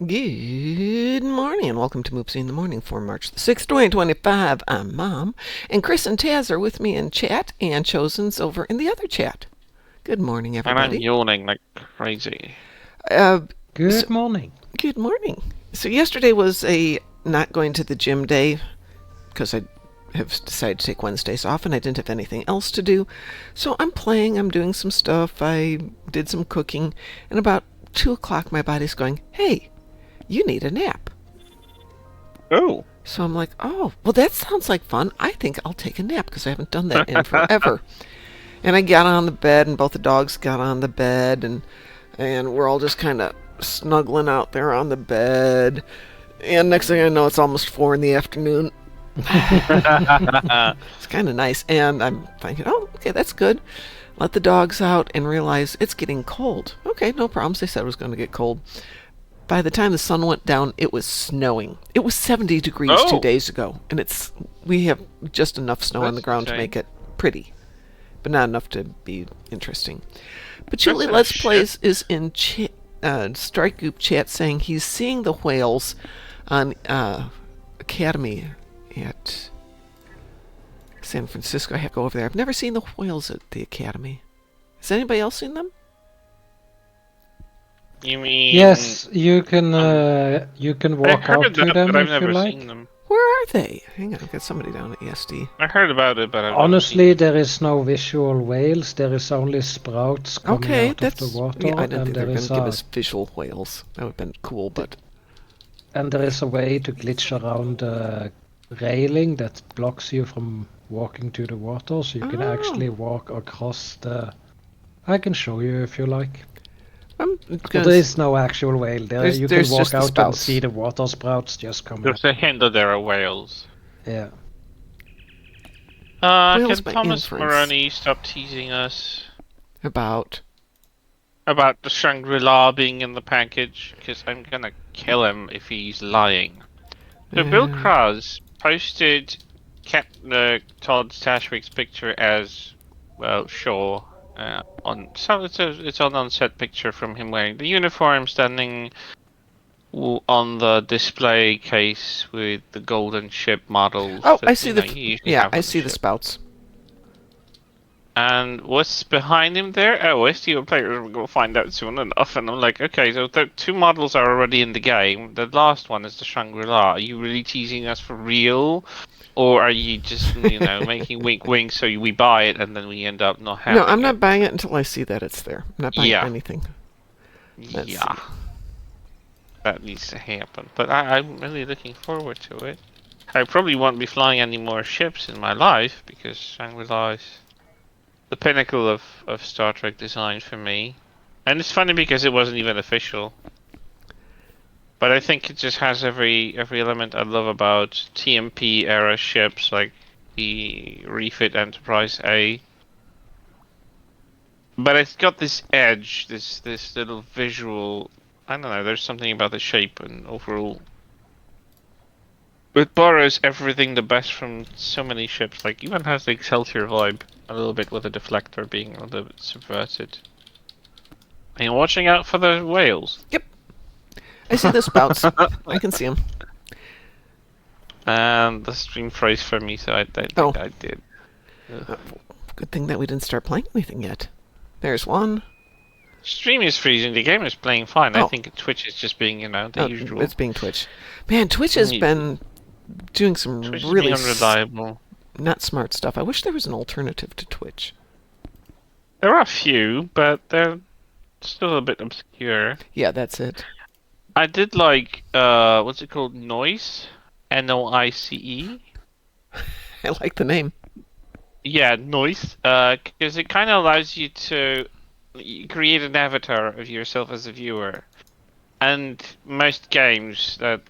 Good morning and welcome to Moopsy in the Morning for March the 6th, 2025. I'm Mom, and Chris and Taz are with me in chat, and Chosen's over in the other chat. Good morning, And I'm everybody. yawning like crazy. Uh, so, Good morning. good morning. So yesterday was a not going to the gym day because I have decided to take Wednesdays off and I didn't have anything else to do. So I'm playing, I'm doing some stuff, I did some cooking, and about 2 o'clock my body's going, hey, you need a nap. Oh. So I'm like, oh, well, that sounds like fun. I think I'll take a nap because I haven't done that in forever. And I got on the bed, and both the dogs got on the bed, and we're all just kind of snuggling out there on the bed. And next thing I know, it's almost 4 in the afternoon. It's kind of nice. And I'm thinking, oh, okay, that's good. Let the dogs out and realize it's getting cold. Okay, no problems. They said it was going to get cold. By the time the sun went down, it was snowing. It was 70 degrees 2 days ago, and we have just enough snow on the That's ground to insane. make it pretty, but not enough to be interesting. But That's Julie a Let's shit. Plays is in Strike Group chat saying he's seeing the whales on Academy at San Francisco. I have to go over there. I've never seen the whales at the Academy. Has anybody else seen them? You mean? Yes, you can I've walk heard out to that, them but I've if you never like. seen them. Where are they? Hang on, I've got somebody down at ESD. I heard about it, but I've never Honestly, seen there is no visual whales. There is only sprouts coming Okay, out of the that's. water, Yeah, I didn't and think they there were going is to give a us visual whales. That would have been cool, but. way to glitch around the railing that blocks you from walking to the water, so you can actually walk across the. I can show you if you like. But there is no actual whale there. You can there's walk just the out and spouts. see the water sprouts just come up. There's a hint that there are whales. Yeah. Whales Can by Thomas inference. Moroni stop teasing us About. about the Shangri-La being in the package? Because I'm gonna kill him if he's lying. So Bill Krause posted Todd Stashwick's picture as, well, sure. It's an on-set picture from him wearing the uniform, standing on the display case with the golden ship models. Oh, that, I see you usually yeah, have I on see the ship. spouts. And what's behind him there? Oh, STO players, we're gonna find out soon enough. And I'm like, okay, so the two models are already in the game. The last one is the Shangri-La. Are you really teasing us for real? Or are you just, making wink wink so we buy it and then we end up not having No, I'm not it? buying it until I see that it's there. I'm not buying Yeah. anything. Let's Yeah. see. That needs to happen. But I'm really looking forward to it. I probably won't be flying any more ships in my life because Shangri-La is the pinnacle of Star Trek design for me. And it's funny because it wasn't even official. But I think it just has every element I love about TMP era ships like the refit Enterprise A. But it's got this edge, this little visual. I don't know. There's something about the shape and overall. It borrows everything the best from so many ships. Like even has the Excelsior vibe a little bit with the deflector being a little bit subverted. And you're watching out for the whales. Yep. I see the spouts. I can see them. And the stream froze for me, so I think Oh. I did. Good thing that we didn't start playing anything yet. There's one. Stream is freezing. The game is playing fine. Oh. I think Twitch is just being, the usual. It's being Twitch. Man, Twitch has been doing some Twitch really is being unreliable. not smart stuff. I wish there was an alternative to Twitch. There are a few, but they're still a bit obscure. Yeah, that's it. I did like what's it called? Noise? Noice? I like the name. Yeah, Noise. Because it kind of allows you to create an avatar of yourself as a viewer. And most games that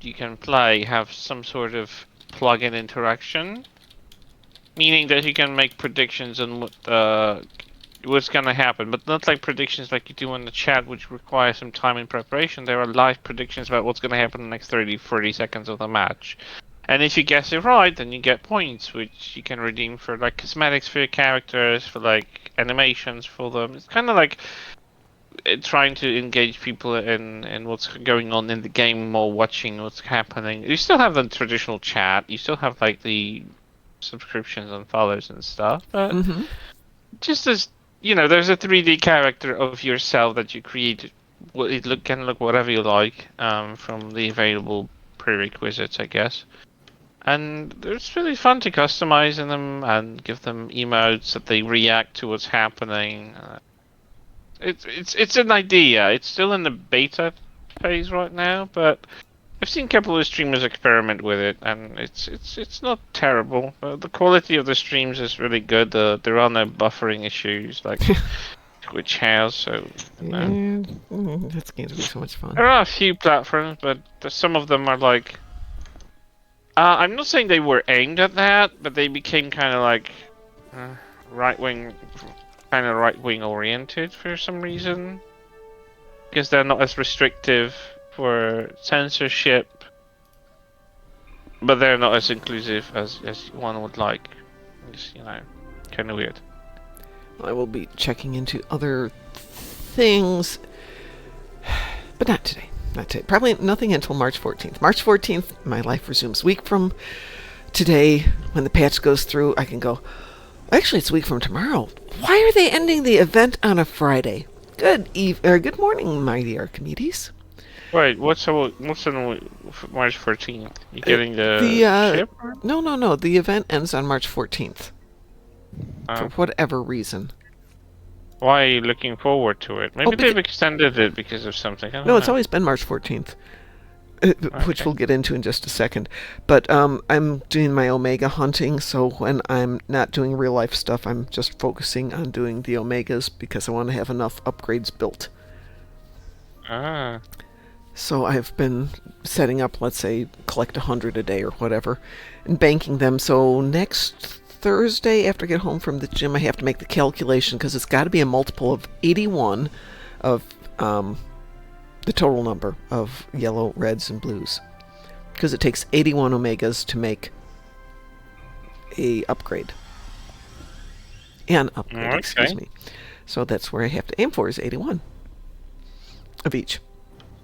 you can play have some sort of plug-in interaction, meaning that you can make predictions on what's gonna happen, but not like predictions like you do in the chat, which require some time and preparation. There are live predictions about what's gonna happen in the next 30, 40 seconds of the match. And if you guess it right, then you get points, which you can redeem for like cosmetics for your characters, for like animations for them. It's kind of like trying to engage people in what's going on in the game, more watching what's happening. You still have the traditional chat. You still have like the subscriptions and follows and stuff, but just as there's a 3D character of yourself that you create. It can look whatever you like from the available prerequisites, I guess. And it's really fun to customize in them and give them emotes that they react to what's happening. It's an idea. It's still in the beta phase right now, but I've seen a couple of streamers experiment with it, and it's not terrible. The quality of the streams is really good. There are no buffering issues like Twitch has, so That's going to be so much fun. there are a few platforms, but some of them are like. I'm not saying they were aimed at that, but they became kind of like right wing oriented for some reason, because they're not as restrictive for censorship, but they're not as inclusive as one would like. It's, kind of weird. I will be checking into other things, but not today. Not today. Probably nothing until March 14th. March 14th, my life resumes. Week from today, when the patch goes through, I can go, actually, it's a week from tomorrow. Why are they ending the event on a Friday? Good morning, mighty Archimedes. Wait, what's on March 14th? You getting the ship? No. The event ends on March 14th. For whatever reason. Why are you looking forward to it? Maybe they've extended it because of something. I don't know. It's always been March 14th, which we'll get into in just a second. But I'm doing my Omega hunting, so when I'm not doing real life stuff, I'm just focusing on doing the Omegas because I want to have enough upgrades built. So I've been setting up, let's say, collect 100 a day or whatever, and banking them. So next Thursday, after I get home from the gym, I have to make the calculation because it's got to be a multiple of 81 of the total number of yellow, reds, and blues. Because it takes 81 Omegas to make a upgrade. An upgrade, excuse me. So that's where I have to aim for, is 81 of each,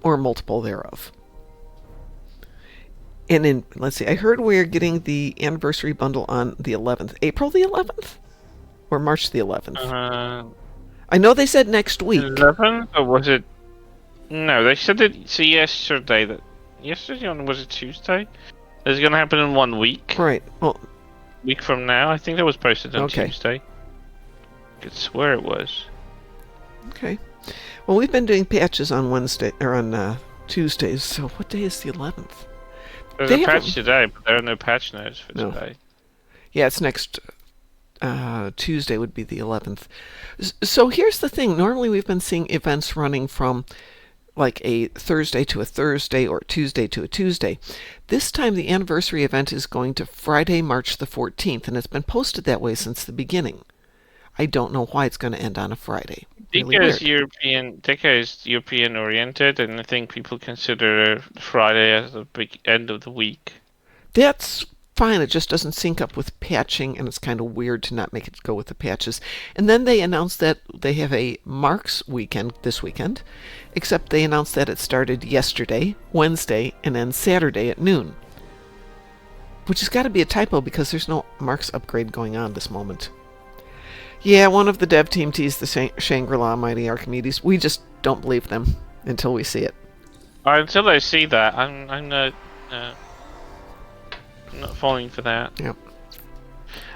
or a multiple thereof. And then, let's see, I heard we're getting the anniversary bundle on the 11th. April the 11th? Or March the 11th? I know they said next week. 11th? Or was it... No, they said it yesterday. Yesterday on, was it Tuesday? It's going to happen in 1 week. Right. Well, week from now. I think that was posted on Tuesday. I could swear it was. Okay. Well, we've been doing patches on Wednesday, or on Tuesdays, so what day is the 11th? There's a patch today, but there are no patch notes for today. Yeah, it's next Tuesday would be the 11th. So here's the thing. Normally we've been seeing events running from like a Thursday to a Thursday or Tuesday to a Tuesday. This time the anniversary event is going to Friday, March the 14th, and it's been posted that way since the beginning. I don't know why it's going to end on a Friday. Because Deka is European oriented, and I think people consider Friday as the big end of the week. That's fine. It just doesn't sync up with patching, and it's kind of weird to not make it go with the patches. And then they announced that they have a Marks weekend this weekend, except they announced that it started yesterday, Wednesday, and then Saturday at noon. Which has got to be a typo because there's no Marks upgrade going on this moment. Yeah, one of the dev team teased the Shangri-La Mighty Archimedes. We just don't believe them until we see it. Until I see that, I'm not falling for that. Yep.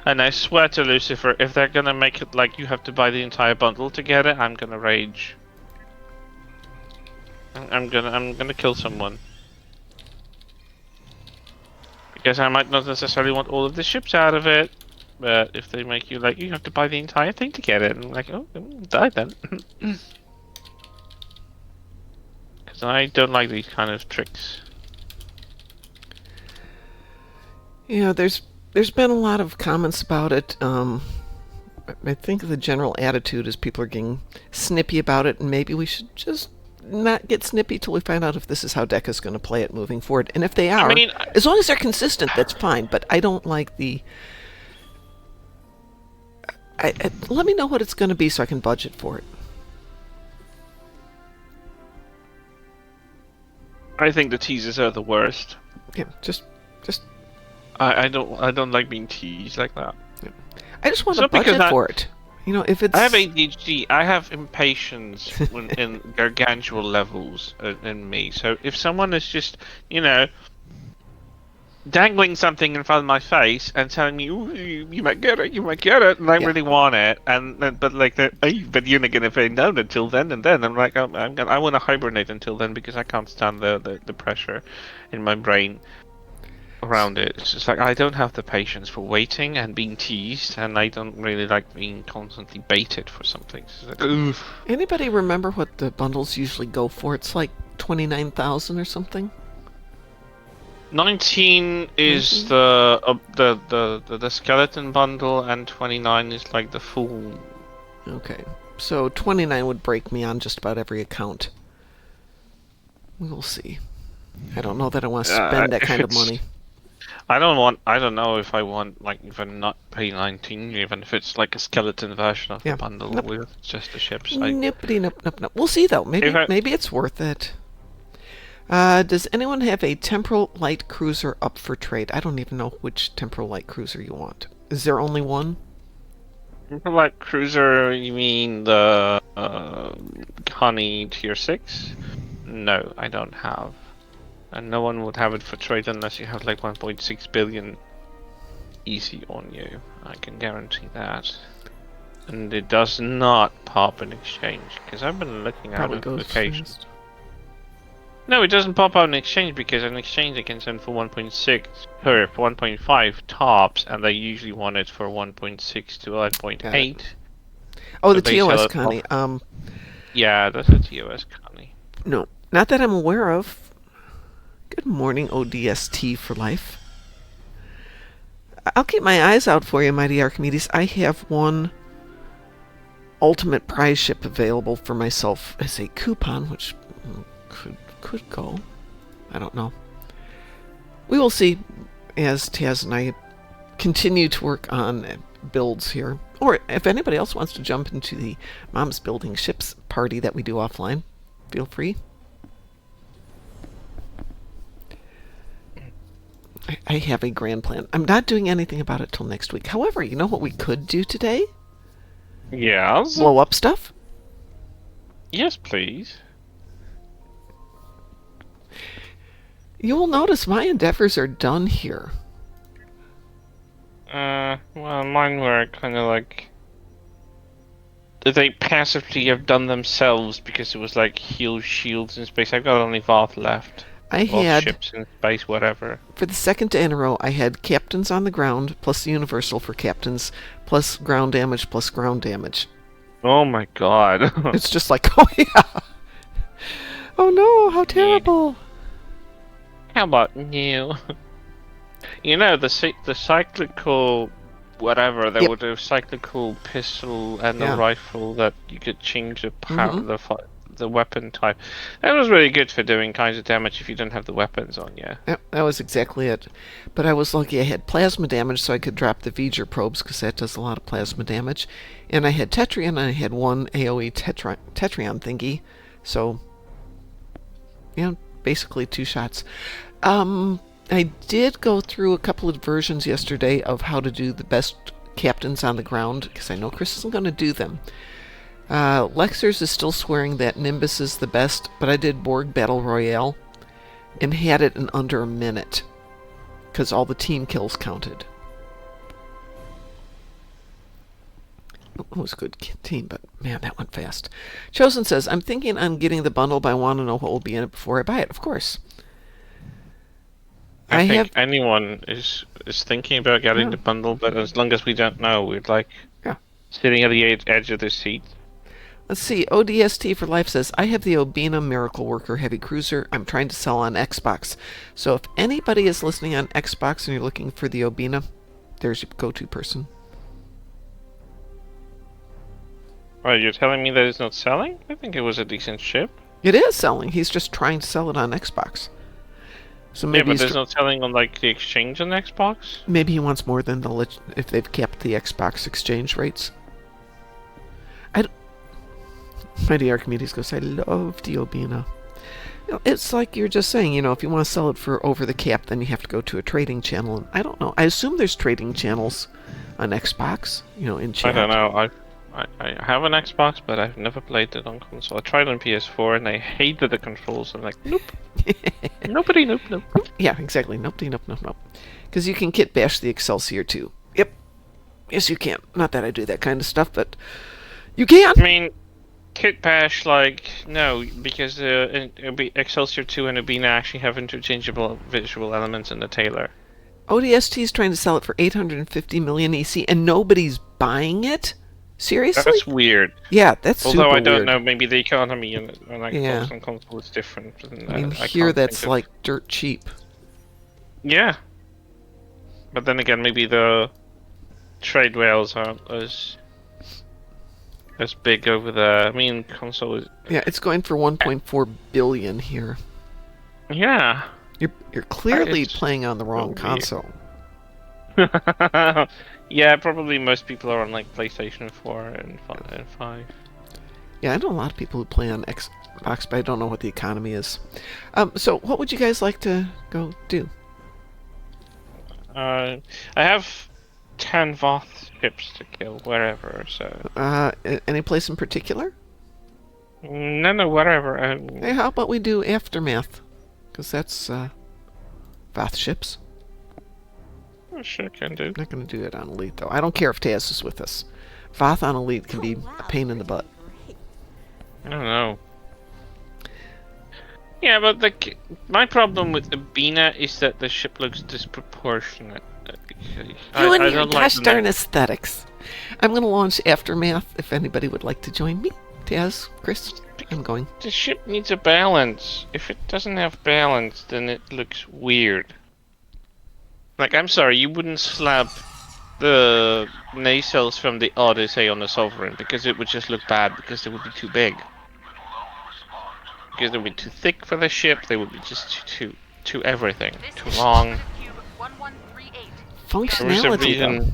And I swear to Lucifer, if they're gonna make it like you have to buy the entire bundle to get it, I'm gonna rage. I'm gonna kill someone. Because I might not necessarily want all of the ships out of it. But if they make you like, you have to buy the entire thing to get it, and I'm like, oh, die then. Because I don't like these kind of tricks. Yeah, there's been a lot of comments about it. I think the general attitude is people are getting snippy about it, and maybe we should just not get snippy till we find out if this is how Deca's going to play it moving forward. And if they are, as long as they're consistent, that's fine. But I don't like the... let me know what it's going to be so I can budget for it. I think the teasers are the worst. Yeah, just I don't like being teased like that. I just want So a because budget for it. If it's I have ADHD. I have impatience in gargantuan levels in me. So if someone is just, dangling something in front of my face and telling me, "Ooh, you might get it, and I Yeah. really want it, but like, but you're not gonna say no until then and then. I'm like, I want to hibernate until then because I can't stand the pressure in my brain around it. It's just like I don't have the patience for waiting and being teased, and I don't really like being constantly baited for something. It's like, oof. Anybody remember what the bundles usually go for? It's like 29,000 or something. 19 is 19? the skeleton bundle, and 29 is like the full. Okay, so 29 would break me on just about every account. We will see. I don't know that I want to spend that kind of money. I don't know if I want, like, even not pay 19, even if it's like a skeleton version of the bundle with just the ships. Nippity nope. We'll see though. Maybe it's worth it. Does anyone have a temporal light cruiser up for trade? I don't even know which temporal light cruiser you want. Is there only one? Temporal light cruiser, you mean the Honey Tier 6? No, I don't have. And no one would have it for trade unless you have like 1.6 billion easy on you. I can guarantee that. And it does not pop in exchange, because I've been looking at it occasionally. No, it doesn't pop out in exchange, because in exchange they can send for 1.6 or 1.5 tops, and they usually want it for 1.6 to 1.8. Oh, so the TOS Connie. Yeah, that's a TOS Connie. No, not that I'm aware of. Good morning, ODST for life. I'll keep my eyes out for you, Mighty Archimedes. I have one ultimate prize ship available for myself as a coupon, which could go. I don't know. We will see as Taz and I continue to work on builds here. Or if anybody else wants to jump into the Mom's Building Ships party that we do offline, feel free. I have a grand plan. I'm not doing anything about it till next week. However, you know what we could do today? Yes. Blow up stuff? Yes, please. You will notice my endeavors are done here. Well, mine were kind of like... They passively have done themselves because it was like heal shields in space. I've got only Voth left. I had ships in space, whatever. For the second day in a row, I had captains on the ground, plus the universal for captains, plus ground damage, plus ground damage. Oh my god. It's just like, oh yeah. Oh no, how terrible. How about you? You know, the cyclical whatever, there would have cyclical pistol and a rifle that you could change the power, the weapon type. That was really good for doing kinds of damage if you didn't have the weapons on you. Yep, that was exactly it. But I was lucky I had plasma damage, so I could drop the V'ger probes, because that does a lot of plasma damage. And I had Tetrion, and I had one AoE Tetrion thingy. So, basically 2 shots. I did go through a couple of versions yesterday of how to do the best captains on the ground, because I know Chris isn't going to do them. Lexers is still swearing that Nimbus is the best, but I did Borg Battle Royale and had it in under a minute because all the team kills counted. It was a good team, but man, that went fast. Chosen says, I'm thinking on getting the bundle, but I want to know what will be in it before I buy it. Of course. I think anyone is thinking about getting the bundle, but as long as we don't know, we're like sitting at the edge of the seat. Let's see. ODST for Life says, I have the Obina Miracle Worker Heavy Cruiser I'm trying to sell on Xbox. So if anybody is listening on Xbox and you're looking for the Obina, there's your go-to person. Oh, you're telling me that it's not selling? I think it was a decent ship. It is selling. He's just trying to sell it on Xbox. So maybe but there's no selling on like the exchange on Xbox? Maybe he wants more than if they've kept the Xbox exchange rates. Mighty Archimedes goes, I love the Obina. It's like you're just saying, if you want to sell it for over the cap, then you have to go to a trading channel. And I don't know. I assume there's trading channels on Xbox, in I chat. don't know. I have an Xbox, but I've never played it on console. I tried on PS4 and I hated the controls. I'm like, nope. Nobody, nope. Yeah, exactly. Nope. Because you can kit bash the Excelsior too. Yep. Yes, you can. Not that I do that kind of stuff, but you can. I mean, Kit Bash, no, because it'll be Excelsior 2 and Ubina actually have interchangeable visual elements in the Taylor. ODST is trying to sell it for 850 million EC, and nobody's buying it. Seriously? That's weird. Yeah, that's Although super I don't weird. know, maybe the economy on Yeah. Xbox and console is different. I mean, I here can't that's think of- like dirt cheap. Yeah. But then again, maybe the trade rails aren't as big over there. I mean, console is... Yeah, it's going for 1.4 billion here. Yeah. You're clearly It's playing on the wrong weird. console. Yeah, probably most people are on PlayStation 4 and 5. Yeah, I know a lot of people who play on Xbox, but I don't know what the economy is. So what would you guys like to go do? I have 10 Voth ships to kill wherever, so... Any place in particular? No, whatever. Hey, how about we do Aftermath? Because that's Vath ships. Sure can do. I'm not going to do it on Elite, though. I don't care if Taz is with us. Vath on Elite can be a pain in the butt. I don't know. Yeah, but my problem with Ubina is that the ship looks disproportionate. You I and your don't gosh like darn aesthetics. I'm going to launch Aftermath if anybody would like to join me. Taz, Chris, I'm going. The ship needs a balance. If it doesn't have balance, then it looks weird. I'm sorry, you wouldn't slap the nacelles from the Odyssey on the Sovereign because it would just look bad because they would be too big. Because they would be too thick for the ship, they would be just too everything. Too long. Functionality, though.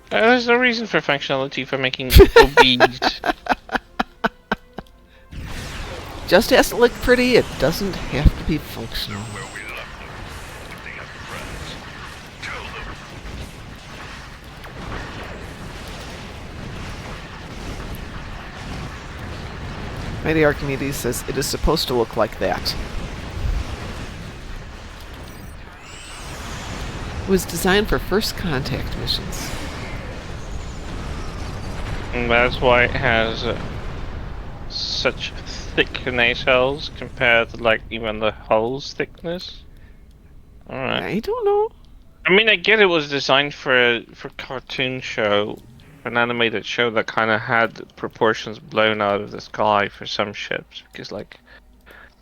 There's no reason for functionality for making obese. Just has to look pretty. It doesn't have to be functional. Mighty Archimedes says it is supposed to look like that. It was designed for first contact missions. And that's why it has such thick nacelles compared to even the hull's thickness. Alright. I don't know. I mean, I get it was designed for cartoon show, an animated show that kind of had proportions blown out of the sky for some ships. Because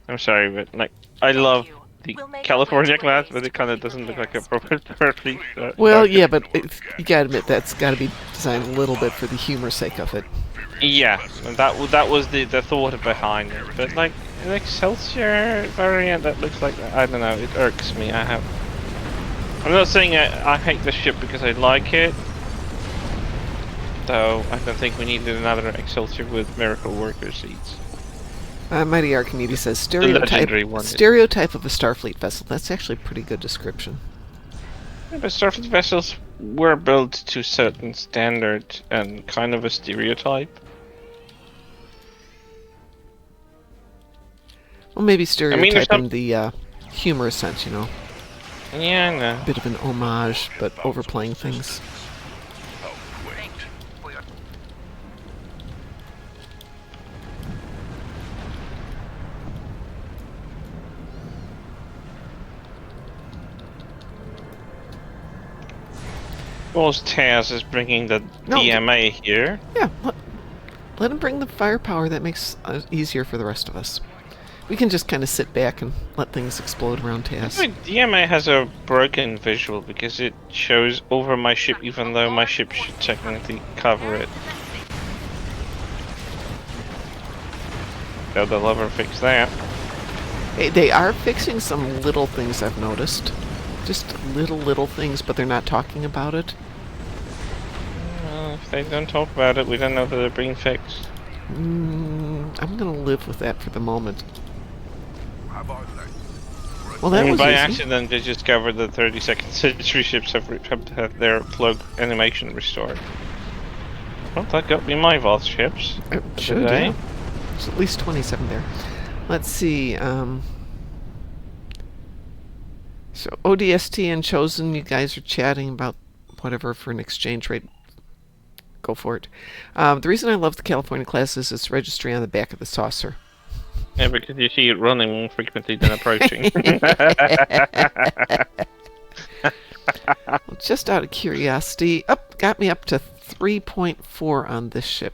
I'm sorry, but I love the California class, but it kind of doesn't look like a proper Starfleet. Well, yeah, but you gotta admit that's gotta be designed a little bit for the humor sake of it. Yeah, and that was the thought behind it. But an Excelsior variant that looks like that, I don't know, it irks me. I'm not saying I hate the ship because I like it, though I don't think we needed another Excelsior with Miracle Worker seats. Mighty Archimedes says legendary one. stereotype of a Starfleet vessel. That's actually a pretty good description. Yeah, but Starfleet vessels were built to a certain standard and kind of a stereotype. Well, maybe stereotype some- in the humorous sense, Yeah, I know. A bit of an homage, but overplaying things. Suppose Taz is bringing the No, DMA here. Yeah, let him bring the firepower. That makes it easier for the rest of us. We can just kind of sit back and let things explode around Taz. DMA has a broken visual because it shows over my ship even though my ship should technically cover it. So they'll ever fix that. Hey, they are fixing some little things I've noticed. Just little things, but they're not talking about it. Well, if they don't talk about it, we don't know that they're being fixed. I'm gonna live with that for the moment. Well, that And was by easy. accident, they discovered that 32nd century ships have had their cloak animation restored. Well, that got me my vault ships. It for should, today. yeah. There's at least 27 there. Let's see. So ODST and Chosen, you guys are chatting about whatever for an exchange rate. Go for it. The reason I love the California class is its registry on the back of the saucer. Yeah, because you see it running more frequently than approaching. Well, just out of curiosity, got me up to 3.4 on this ship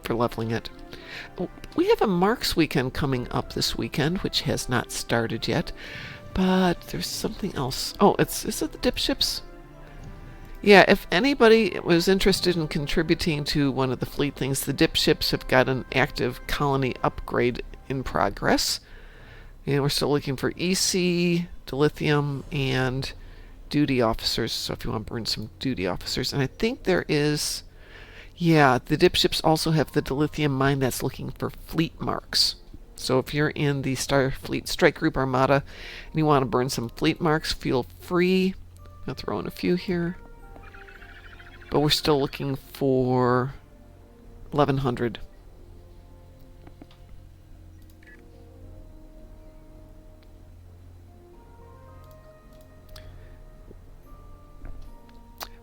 for leveling it. We have a Marks weekend coming up this weekend, which has not started yet. But there's something else. Oh, is it the dip ships? Yeah, if anybody was interested in contributing to one of the fleet things, the dip ships have got an active colony upgrade in progress. And we're still looking for EC, dilithium, and duty officers. So if you want to burn some duty officers. And I think there is... Yeah, the dip ships also have the dilithium mine that's looking for fleet marks. So if you're in the Starfleet Strike Group Armada and you want to burn some fleet marks, feel free. I'll throw in a few here. But we're still looking for 1,100.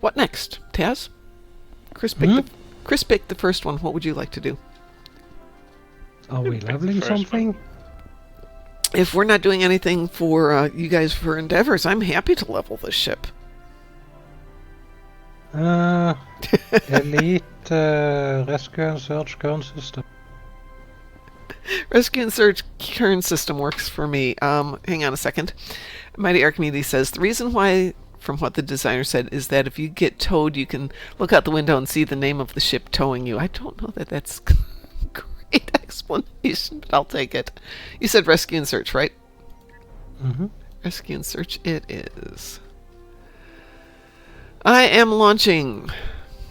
What next, Taz? Chris picked the first one. What would you like to do? Are we leveling first something? If we're not doing anything for you guys for endeavors, I'm happy to level this ship. Elite rescue and search current system. Rescue and search current system works for me. Hang on a second. Mighty Archimedes says the reason why, from what the designer said, is that if you get towed, you can look out the window and see the name of the ship towing you. I don't know that that's great explanation, but I'll take it. You said rescue and search, right? Mm-hmm. Rescue and search it is. I am launching.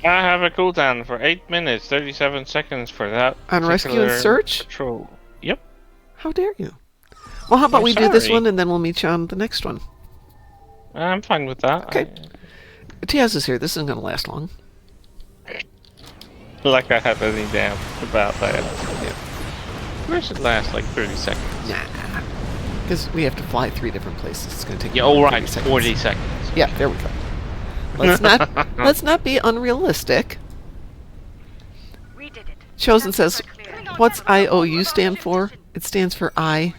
I have a cooldown for 8 minutes, 37 seconds for that. On rescue and search? Patrol. Yep. How dare you? Well, how about I'm we do this sorry. one and then we'll meet you on the next one. I'm fine with that. Okay. Tiaz is here. This isn't going to last long. Like I have any doubt about that. Yeah. Where should it last? Like 30 seconds? Nah. Because we have to fly 3 different places. It's going to take Yeah, all right, 30 seconds. 40 seconds. Yeah, there we go. Let's not be unrealistic. We did it. Chosen says, what's IOU stand for? It stands for IOU.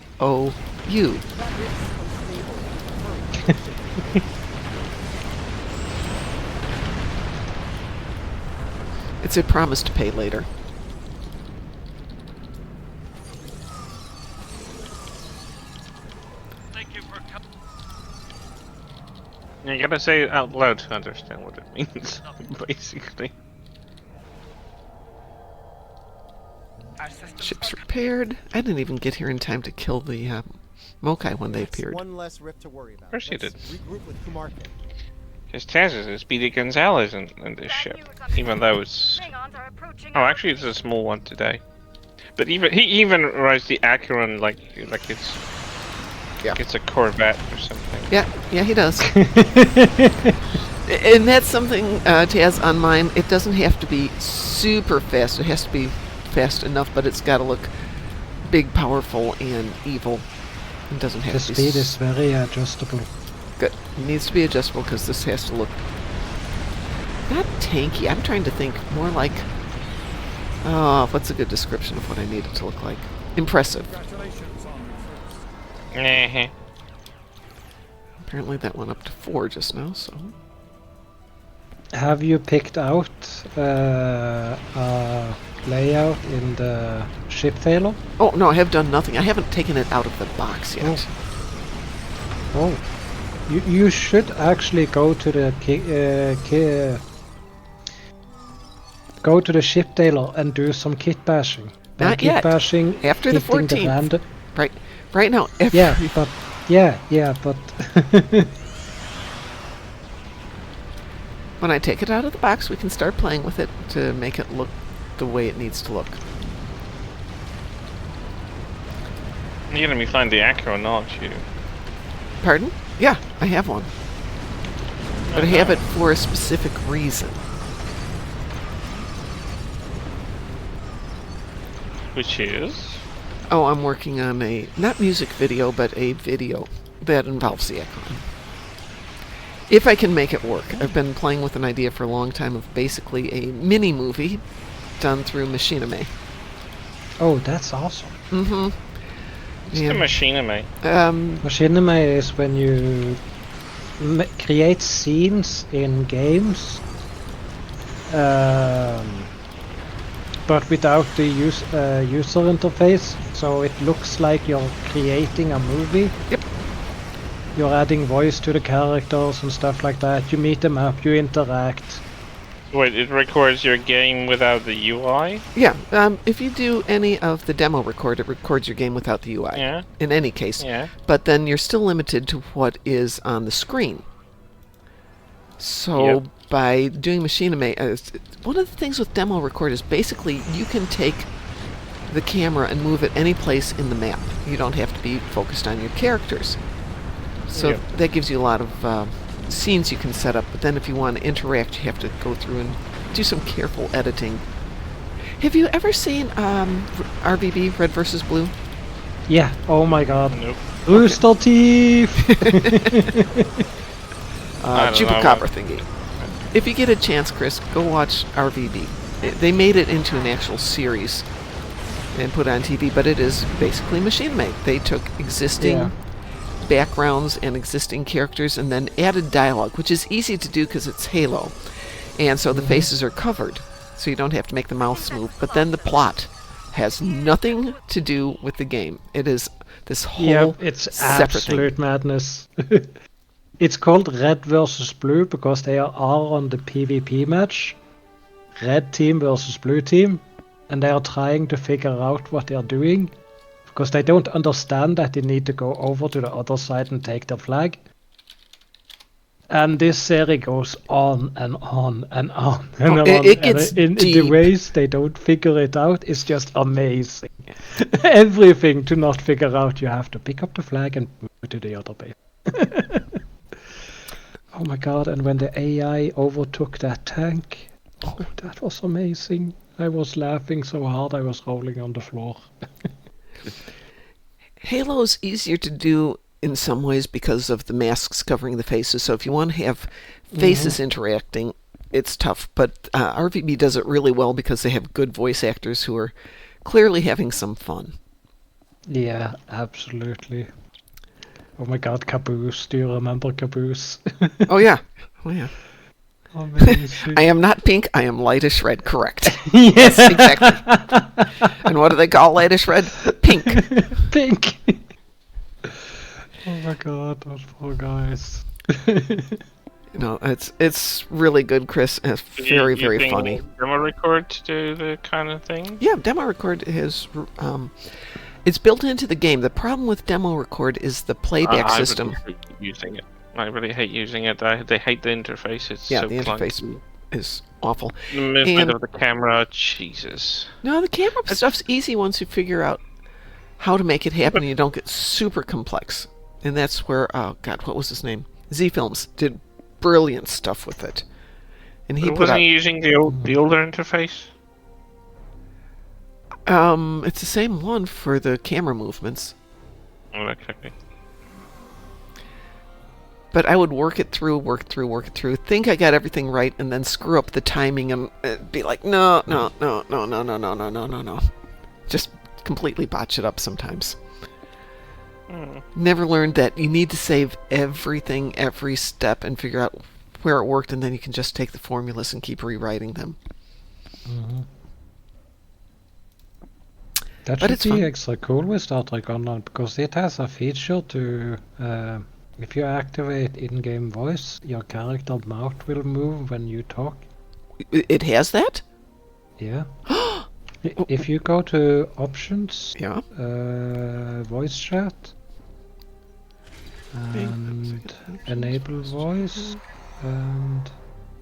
It's a promise to pay later. You gotta say it out loud to understand what it means, basically. Ships repaired. I didn't even get here in time to kill the Mokai when they appeared. One less rift to worry about. Of course you Let's did. Regroup with Kumarke. His chances is Speedy Gonzalez in this ship, even though it's... Oh, actually it's a small one today. But he even writes the Acheron like it's... Yeah. Like it's a Corvette or something. Yeah, he does. And that's something, Taz, on mine. It doesn't have to be super fast. It has to be fast enough, but it's got to look big, powerful, and evil. It doesn't have The to be... speed is very adjustable. Good. It needs to be adjustable because this has to look... Not tanky. I'm trying to think more like... what's a good description of what I need it to look like? Impressive. Apparently that went up to 4 just now, so... Have you picked out a layout in the ship failure? Oh, no, I have done nothing. I haven't taken it out of the box yet. Oh. You should actually go to the go to the ship dealer and do some kit bashing. Not kit yet. bashing After the hitting 14th. random- Right now, every... Yeah, but when I take it out of the box, we can start playing with it to make it look the way it needs to look. You're gonna be flying the Acron, aren't you? Pardon? Yeah, I have one. But I have it for a specific reason. Which is? Oh, I'm working on a, not music video, but a video that involves the Acron. If I can make it work. I've been playing with an idea for a long time of basically a mini movie done through Machinima. Oh, that's awesome. Mm-hmm. It's the Machinima. Machinima is when you create scenes in games, but without the user interface, so it looks like you're creating a movie. Yep. You're adding voice to the characters and stuff like that. You meet them up, you interact. Wait, it records your game without the UI? Yeah, if you do any of the demo record, it records your game without the UI. Yeah. In any case. Yeah. But then you're still limited to what is on the screen. So Yep. by doing Machinima, one of the things with demo record is basically you can take the camera and move it any place in the map. You don't have to be focused on your characters. So Yep. that gives you a lot of scenes you can set up, but then if you want to interact, you have to go through and do some careful editing. Have you ever seen RVB, Red versus Blue? Yeah, oh my god. Nope. Rooster Teeth! I don't know. Chupacabra thingy. If you get a chance, Chris, go watch RVB. They made it into an actual series and put it on TV, but it is basically Machinima. They took existing backgrounds and existing characters and then added dialogue, which is easy to do because it's Halo. And so the faces are covered, so you don't have to make the mouths move. But then the plot has nothing to do with the game. It is this whole it's separate absolute thing. madness. It's called Red versus Blue because they are on the PvP match. Red team versus Blue team. And they are trying to figure out what they are doing. Because they don't understand that they need to go over to the other side and take their flag. And this series goes on and on and on and on. It gets in deep. the ways they don't figure it out is just amazing. Everything to not figure out, you have to pick up the flag and move it to the other base. Oh my god, and when the AI overtook that tank, oh, that was amazing. I was laughing so hard I was rolling on the floor. Halo is easier to do in some ways because of the masks covering the faces. So if you want to have faces interacting, it's tough. But RVB does it really well because they have good voice actors who are clearly having some fun. Yeah, absolutely. Oh my god, Caboose. Do you remember Caboose? Oh yeah. Oh yeah. Amazing. I am not pink, I am lightish red, correct. Yeah. Yes, exactly. And what do they call lightish red? Pink. Pink. Oh my god, those poor guys. You know, it's really good, Chris, and it's very, very funny. Demo record to do the kind of thing? Yeah, demo record is it's built into the game. The problem with demo record is the playback system. I really hate using it. I really hate using it. They hate the interface. It's Yeah, so the interface clunky. is awful. The movement And- of the camera, Jesus. No, the camera stuff's easy once you figure out how to make it happen and you don't get super complex. And that's where, oh god, what was his name? Z Films did brilliant stuff with it. And he put Wasn't out, he using the older interface? it's the same one for the camera movements. Oh, okay. But I would work it through, think I got everything right, and then screw up the timing and be like, no. Just completely botch it up sometimes. Never learned that you need to save everything, every step, and figure out where it worked, and then you can just take the formulas and keep rewriting them. That But should it's be fun. extra cool with Star Trek Online because it has a feature to if you activate in-game voice, your character mouth will move when you talk. It has that? Yeah. If you go to options, Yeah. voice chat, and enable voice, and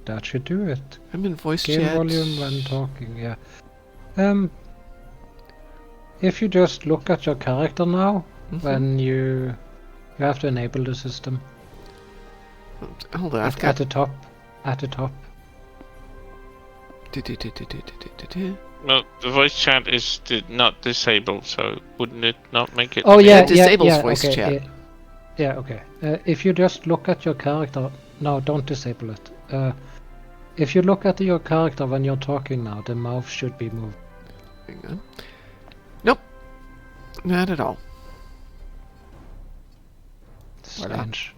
that should do it. I'm in voice Game chat. volume when talking, yeah. If you just look at your character now, when you have to enable the system. Hold on, I've At got. the top. At the top. No, the voice chat is not disabled, so wouldn't it not make it? Oh yeah, It disables voice okay, chat. yeah, okay. If you just look at your character, no, don't disable it. If you look at your character when you're talking now, the mouth should be moved. Hang on. Nope. Not at all. Strange.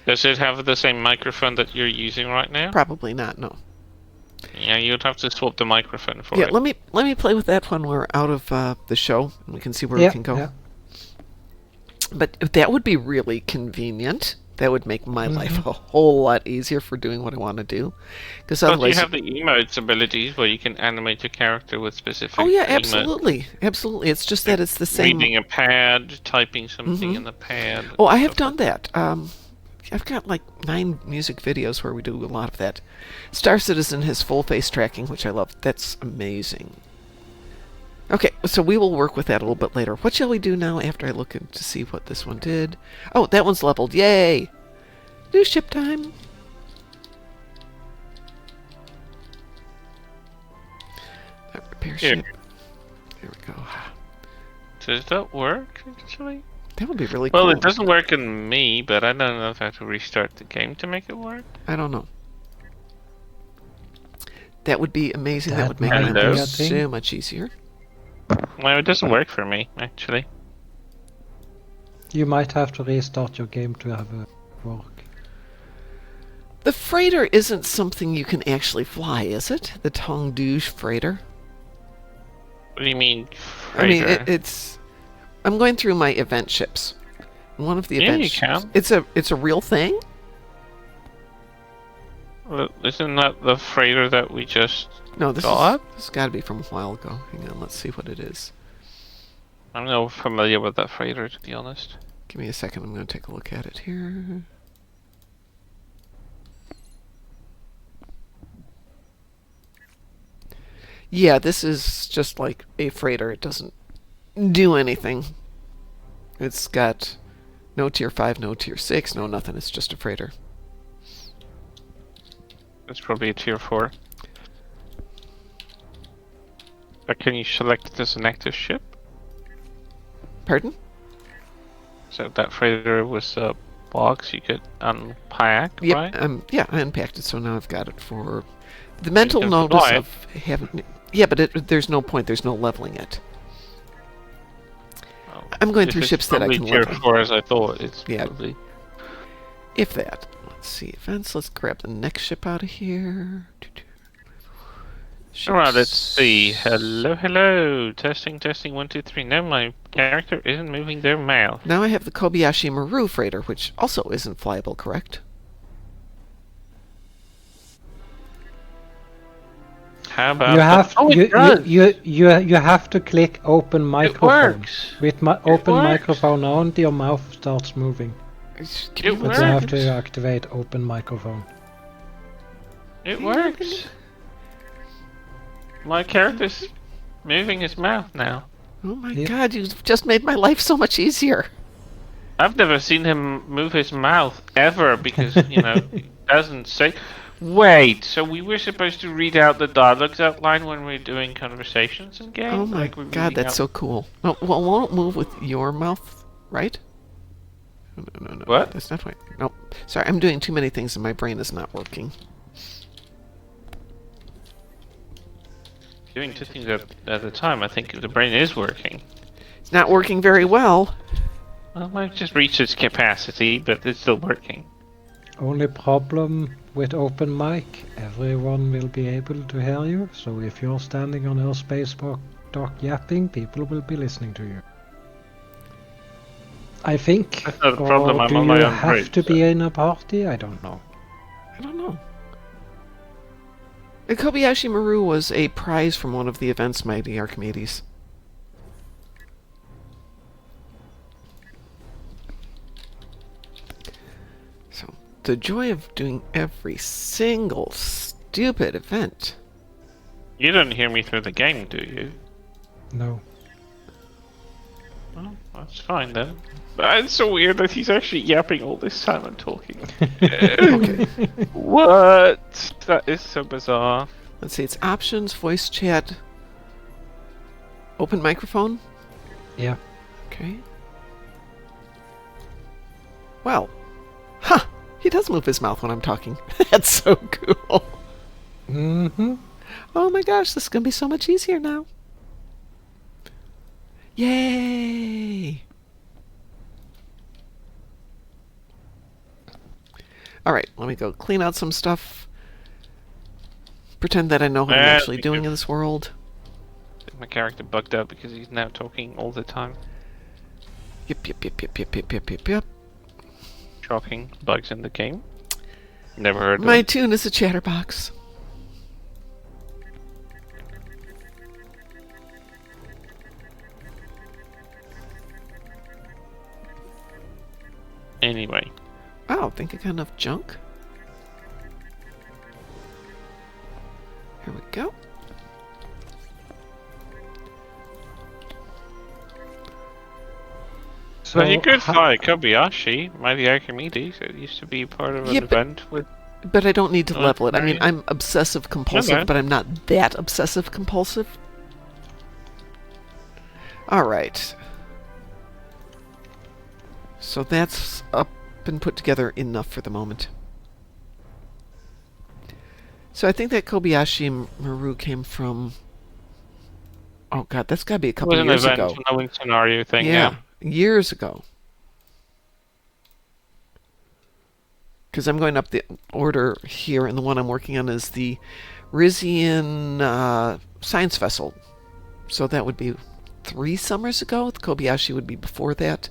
Does it have the same microphone that you're using right now? Probably not, no. Yeah, you'd have to swap the microphone for Yeah, it. let me play with that when we're out of the show, and we can see where we can go. Yeah. But that would be really convenient. That would make my life a whole lot easier for doing what I want to do. Because But you otherwise, have the emotes abilities where you can animate your character with specific. oh yeah, emote. absolutely, absolutely. It's just that it's the same. Reading a pad, typing something in the pad. Oh, I have done that. I've got like 9 music videos where we do a lot of that. Star Citizen has full face tracking, which I love. That's amazing. Okay, so we will work with that a little bit later. What shall we do now after I look in to see what this one did? Oh, that one's leveled. Yay! New ship time. That repair Here. ship. There we go. Does that work, actually? That would be really Well, cool. it doesn't work in me, but I don't know if I have to restart the game to make it work. I don't know. That would be amazing. That That would make might my be a life thing. so much easier. Well, it doesn't work for me, actually. You might have to restart your game to have it work. The freighter isn't something you can actually fly, is it? The Tongdu freighter? What do you mean, I mean, freighter? it's. I'm going through my event ships. One of the Yeah, event you ships. can. It's a real thing. Well, isn't that the freighter that we just No, this got? has got to be from a while ago. Hang on, let's see what it is. I'm not familiar with that freighter, to be honest. Give me a second. I'm going to take a look at it here. Yeah, this is just like a freighter. It doesn't do anything. It's got no tier 5, no tier 6, no nothing. It's just a freighter. It's probably a tier 4. But can you select it as an active ship? Pardon? So that freighter was a box you could unpack, Yep. right? Yeah, I unpacked it, so now I've got it for the mental can notice fly it. of having. Yeah, but there's no point. There's no leveling it. Well, I'm going if through it's ships that I probably can tier level. 4 as I thought. It's Yeah. probably... If that. Let's see. Events. Let's grab the next ship out of here. Alright, let's Ships. see. Hello, hello. Testing, testing, 1, 2, 3. No, my character isn't moving their mouth. Now I have the Kobayashi Maru freighter, which also isn't flyable, correct? How about You have that? Oh, it you, does! you have to click open It microphone. works! With open works. microphone on, your mouth starts moving. Give me It one But you have second. to activate open microphone. It works! My character's moving his mouth now. Oh my Yep. god, you've just made my life so much easier. I've never seen him move his mouth ever because, you know, he doesn't say. Wait, so we were supposed to read out the dialogues outline when we're doing conversations in game? Oh my Like we're god, reading that's out- so cool. No, well, it won't move with your mouth, right? No. What? That's not right. Nope. Sorry, I'm doing too many things and my brain is not working. Doing two things at a time. I think the brain is working. It's not working very well. Well, it might just reach its capacity, but it's still working. Only problem with open mic, everyone will be able to hear you. So if you're standing on airspace dock yapping, people will be listening to you. I think. That's not a Or problem, I'm do on my you own have bridge, to so- be in a party? I don't know. I don't know. The Kobayashi Maru was a prize from one of the events, Mighty Archimedes. So, the joy of doing every single stupid event. You don't hear me through the game, do you? No. Well, that's fine then. But it's so weird that he's actually yapping all this time and talking. Okay. What? That is so bizarre. Let's see. It's options, voice chat, open microphone. Yeah. Okay. Well, huh? He does move his mouth when I'm talking. That's so cool. Mm-hmm. Oh my gosh, this is gonna be so much easier now. Yay! Alright, let me go clean out some stuff. Pretend that I know what I'm actually doing in this world. My character bugged out because he's now talking all the time. Yep, yep, yep, yep, yep, yep, yep, yep, yep. Shocking. Bugs in the game. Never heard of My it. tune is a chatterbox. Anyway. Oh, think I got enough junk. Here we go. So you could ha- fly Kobayashi, Mighty Archimedes. It used to be part of an Yeah, but- event with. But I don't need to Oh, level it. I mean, right. I'm obsessive compulsive, Okay. but I'm not that obsessive compulsive. Alright. So that's up and put together enough for the moment. So I think that Kobayashi Maru came from... Oh god, that's gotta be a It couple was an years event, ago. no scenario thing, yeah. Years ago. Because I'm going up the order here, and the one I'm working on is the Rizian Science Vessel. So that would be 3 summers ago. The Kobayashi would be before that.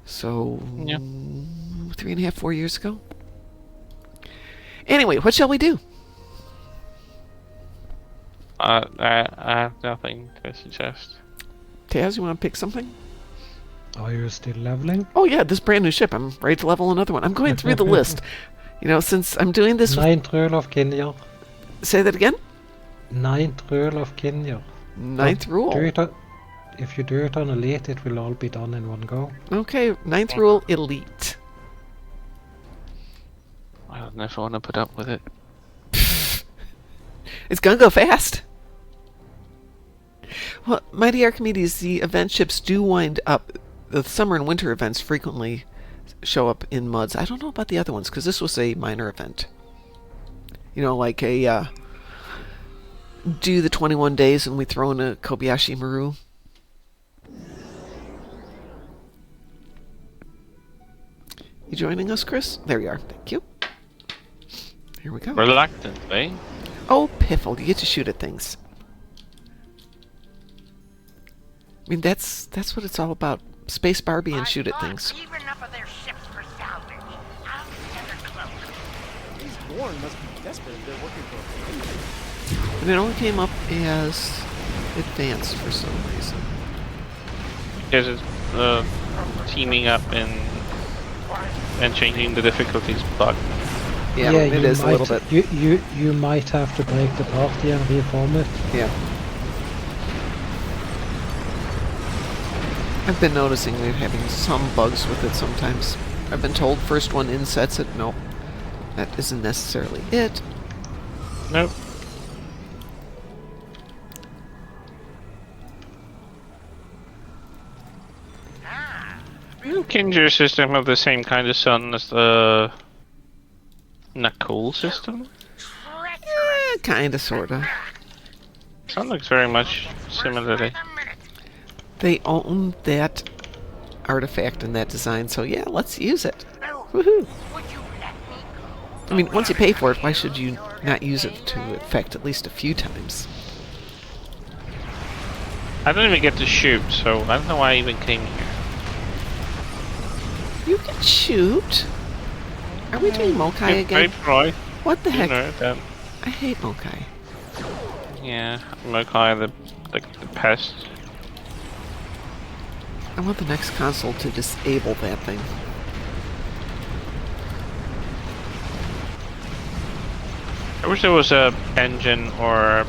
So, Yeah. 3.5, 4 years ago. Anyway, what shall we do? I have nothing to suggest. Taz, you want to pick something? Are you still leveling? Oh yeah, this brand new ship. I'm ready to level another one. I'm going through the list. You know, since I'm doing this with... Ninth rule of Kinja. Say that again? Ninth rule of Kinja. Ninth rule. If you do it on elite, it will all be done in one go. Okay, ninth rule, elite. I never want to put up with it. It's gonna go fast. Well, Mighty Archimedes, the event ships do wind up. The summer and winter events frequently show up in MUDs. I don't know about the other ones, because this was a minor event. You know, like a do the 21 days and we throw in a Kobayashi Maru. You joining us, Chris? There you are. Thank you. Here we go. Reluctantly. Oh, piffle, you get to shoot at things. I mean, that's what it's all about. Space Barbie and shoot at things. Leave enough of their ships for salvage. I'll gather close. These Gorn must be desperate if they're working for a And it only came up as advanced for some reason. Because it's teaming up and changing the difficulties bug. Yeah, it is a little bit. You might have to break the party and reform it. Yeah. I've been noticing we're having some bugs with it sometimes. I've been told first one in sets it. No, that isn't necessarily it. Nope. Kinja system have the same kind of sun as the Nakul system. Kinda, sorta. Sun looks very much similarly. They own that artifact and that design, so yeah, let's use it. Oh, Woohoo! would you let me go? I mean, once you pay for it, why should you not use it to effect at least a few times? I don't even get to shoot, so I don't know why I even came here. You can shoot. Are we doing Mokai again? Hey, Roy. What the You heck? know that. I hate Mokai. Yeah, Mokai, the pest. I want the next console to disable that thing. I wish there was a engine or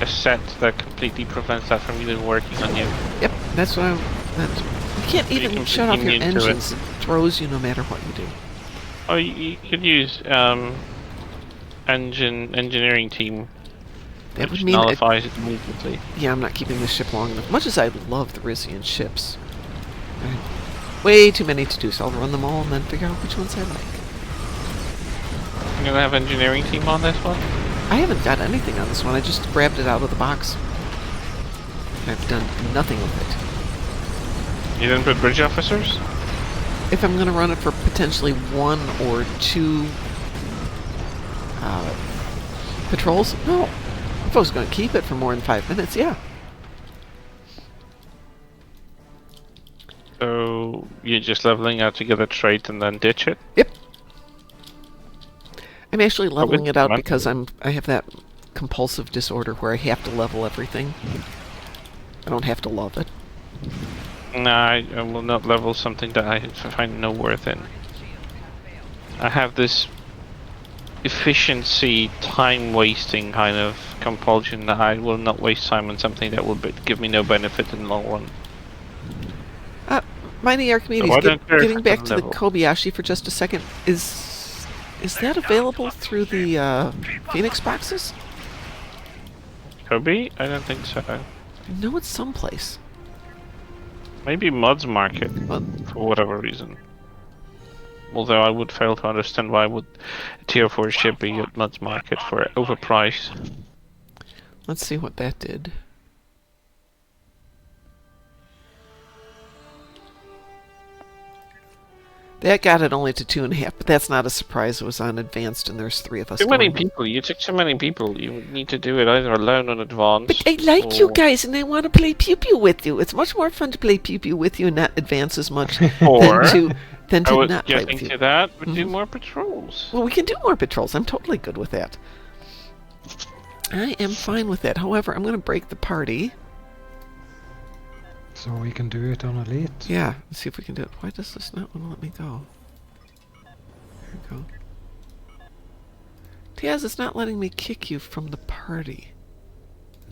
a set that completely prevents that from even working on you. Yep, that's what I'm. That's, you can't You're even shut off your completely immune to it. engines. It throws you no matter what you do. Oh, you could use engineering team, That would which mean nullifies it immediately. yeah, I'm not keeping this ship long enough. Much as I love the Rizian ships, I have way too many to do, so I'll run them all and then figure out which ones I like. You're gonna have engineering team on this one? I haven't got anything on this one. I just grabbed it out of the box. I've done nothing with it. You didn't put bridge officers? If I'm going to run it for potentially 1 or 2 patrols, no. If I was going to keep it for more than 5 minutes, yeah. So you're just leveling out to get a trait and then ditch it? Yep. I'm actually leveling it's it out fun. because I have that compulsive disorder where I have to level everything. I don't have to love it. No, I will not level something that I find no worth in. I have this efficiency, time-wasting kind of compulsion that I will not waste time on something that will give me no benefit in the long run. Mighty Archimedes, I don't care if getting I back can to the level. Kobayashi for just a second, is that available through the Phoenix boxes? Kobe? I don't think so. I know it's someplace. Maybe Mods Market, Well, for whatever reason. Although I would fail to understand why would a tier 4 ship be at Mods Market for overpriced. let's see what that did. That got it only to 2.5, but that's not a surprise. It was on advanced, and there's 3 of us. Too many going. people. You took too many people. You would need to do it either alone on advanced. But I like you or- guys, and I want to play Pew Pew with you. It's much more fun to play Pew Pew with you and not advance as much Or than I to was not play getting with you. to that, but do Mhm. more patrols. Well, we can do more patrols. I'm totally good with that. I am fine with that. However, I'm going to break the party. So we can do it on Elite. Yeah, let's see if we can do it. Why does this not want to let me go? There we go. Tiaz, it's not letting me kick you from the party.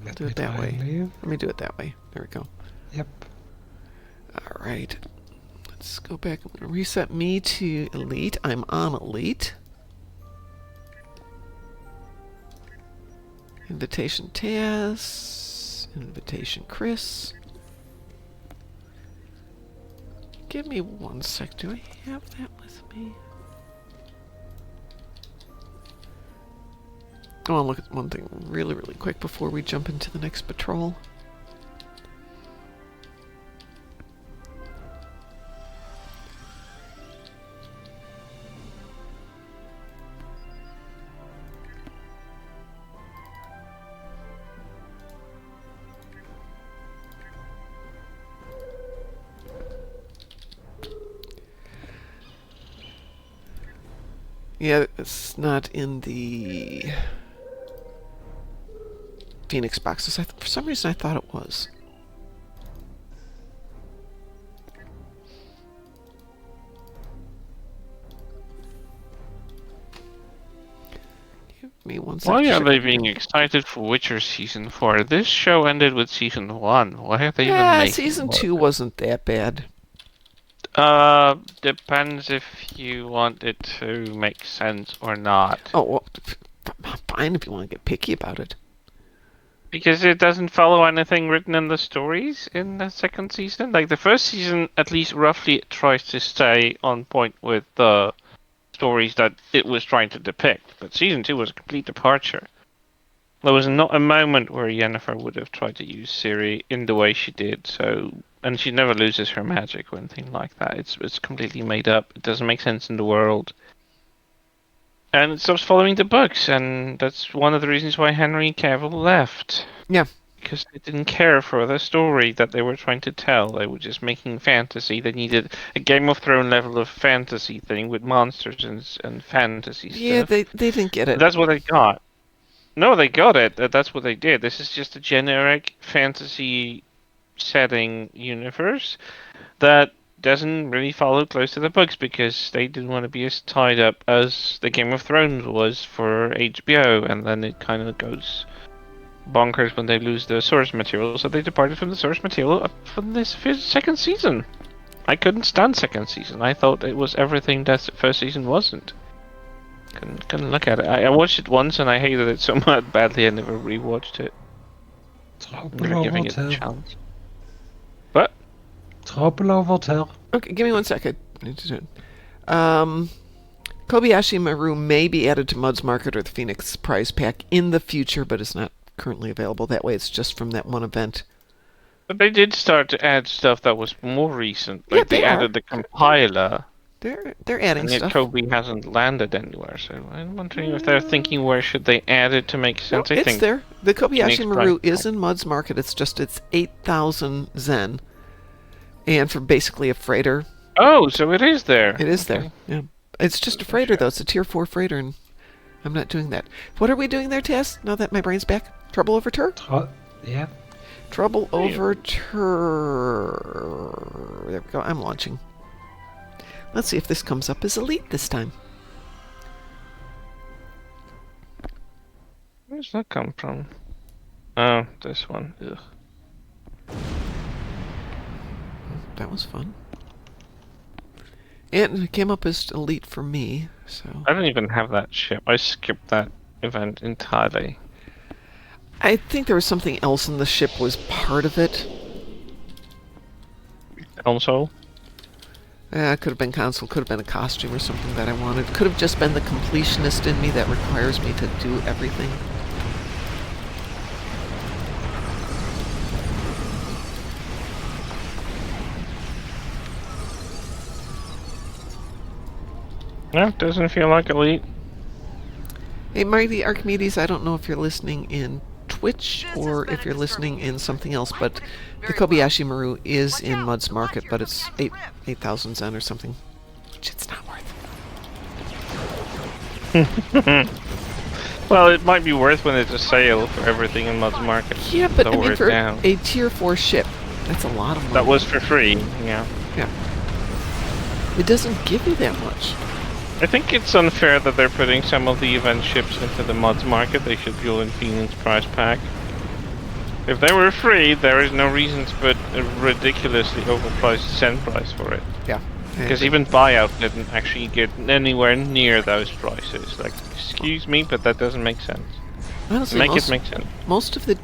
Let Do me it that try way. and leave. Let me do it that way. There we go. Yep. Alright. Let's go back. I'm going to reset me to Elite. I'm on Elite. Invitation Taz. Invitation Chris. Give me 1 sec. Do I have that with me? I want to look at one thing really, really quick before we jump into the next patrol. Yeah, it's not in the Phoenix boxes. For some reason I thought it was. Give me 1 second. Why are Sure. they being excited for Witcher Season 4? This show ended with Season 1. Why are they even Yeah, making season more? 2 wasn't that bad. Depends if you want it to make sense or not. Oh, well, fine if you want to get picky about it. Because it doesn't follow anything written in the stories in the second season. Like, the first season, at least roughly, tries to stay on point with the stories that it was trying to depict. But season 2 was a complete departure. There was not a moment where Yennefer would have tried to use Ciri in the way she did, and she never loses her magic or anything like that. It's completely made up. It doesn't make sense in the world. And it stops following the books, and that's one of the reasons why Henry Cavill left. Yeah. Because they didn't care for the story that they were trying to tell. They were just making fantasy. They needed a Game of Thrones level of fantasy thing with monsters and fantasy Yeah, stuff. they didn't get it. That's what they got. No, they got it. That's what they did. This is just a generic fantasy setting universe that doesn't really follow close to the books because they didn't want to be as tied up as the Game of Thrones was for HBO, and then it kind of goes bonkers when they lose the source material, so they departed from the source material up from this second season. I couldn't stand second season. I thought it was everything that first season wasn't. Couldn't look at it. I watched it once and I hated it so much badly I never rewatched it. Never giving it a chance. What? Trouble over there. Okay, give me 1 second. I need to do it. Kobayashi Maru may be added to Mud's Market or the Phoenix Prize Pack in the future, but it's not currently available. That way it's just from that one event. But they did start to add stuff that was more recent. Like Yeah, they added the compiler. They're adding And yet stuff. Kobe hasn't landed anywhere, so I'm wondering if they're thinking where should they add it to make No, sense. I it's think there. The Kobayashi Phoenix Maru Prize is in Mud's Market. It's 8,000 Zen. And for basically a freighter, Oh, so it is there. it is Okay. there. Yeah. It's just a freighter, though. It's a Tier 4 freighter, and I'm not doing that. What are we doing there, Tess, now that my brain's back? Trouble over Tur? Yeah. Trouble over Tur. There we go. I'm launching. Let's see if this comes up as elite this time. Where's that come from? Oh, this one. Ugh. That was fun. And it came up as elite for me, so... I don't even have that ship. I skipped that event entirely. I think there was something else and the ship was part of it. Console? It could have been console, could have been a costume or something that I wanted. Could have just been the completionist in me that requires me to do everything. No, doesn't feel like elite. Hey, Mighty Archimedes, I don't know if you're listening in Twitch or if you're listening in something else, but the Kobayashi Maru is in Mud's Market, but it's 8,000 Zen or something, which it's not worth. Well, it might be worth when it's a sale for everything in Mud's Market. Yeah, but I Lower mean, it for down. a Tier 4 ship, that's a lot of money. That was for free, yeah. Yeah. It doesn't give you that much. I think it's unfair that they're putting some of the event ships into the Mud's Market. They should go in Phoenix Prize Pack. If they were free, there is no reason to put a ridiculously overpriced Zen price for it. Yeah. Because even Buyout didn't actually get anywhere near those prices. Like, excuse me, but that doesn't make sense. Honestly, Make it make sense. most of the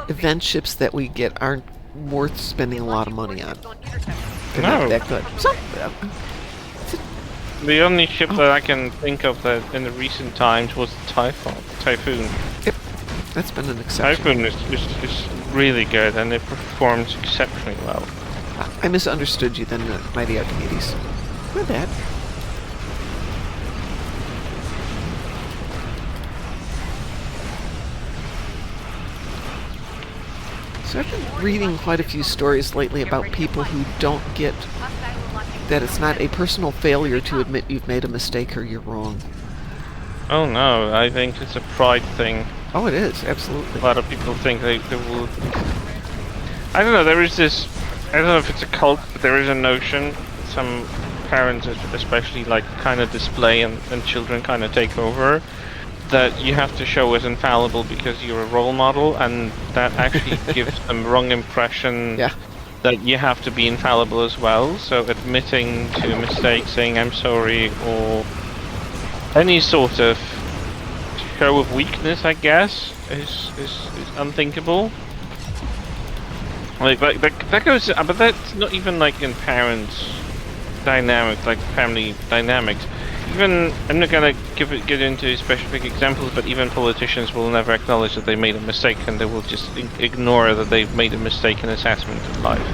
event ships that we get aren't worth spending a lot of money on. They're No. not that good. Some, The only ship that I can think of that in the recent times was the Typhoon. yep, that's been an exception. Typhoon is really good and it performs exceptionally well. I misunderstood you then, Mighty Archimedes. My bad. So I've been reading quite a few stories lately about people who don't get that it's not a personal failure to admit you've made a mistake or you're wrong. Oh no, I think it's a pride thing. Oh, it is, absolutely. A lot of people think they will... I don't know, there is this... I don't know if it's a cult, but there is a notion, some parents especially like kind of display and children kind of take over, that you have to show as infallible because you're a role model, and that actually gives them wrong impression Yeah. that you have to be infallible as well. So admitting to a mistake, saying I'm sorry, or any sort of show of weakness, I guess, is unthinkable. Like that goes, but that's not even like in parents' dynamics, like family dynamics. Even, I'm not gonna get into specific examples, but even politicians will never acknowledge that they made a mistake, and they will just ignore that they've made a mistake in assessment of life.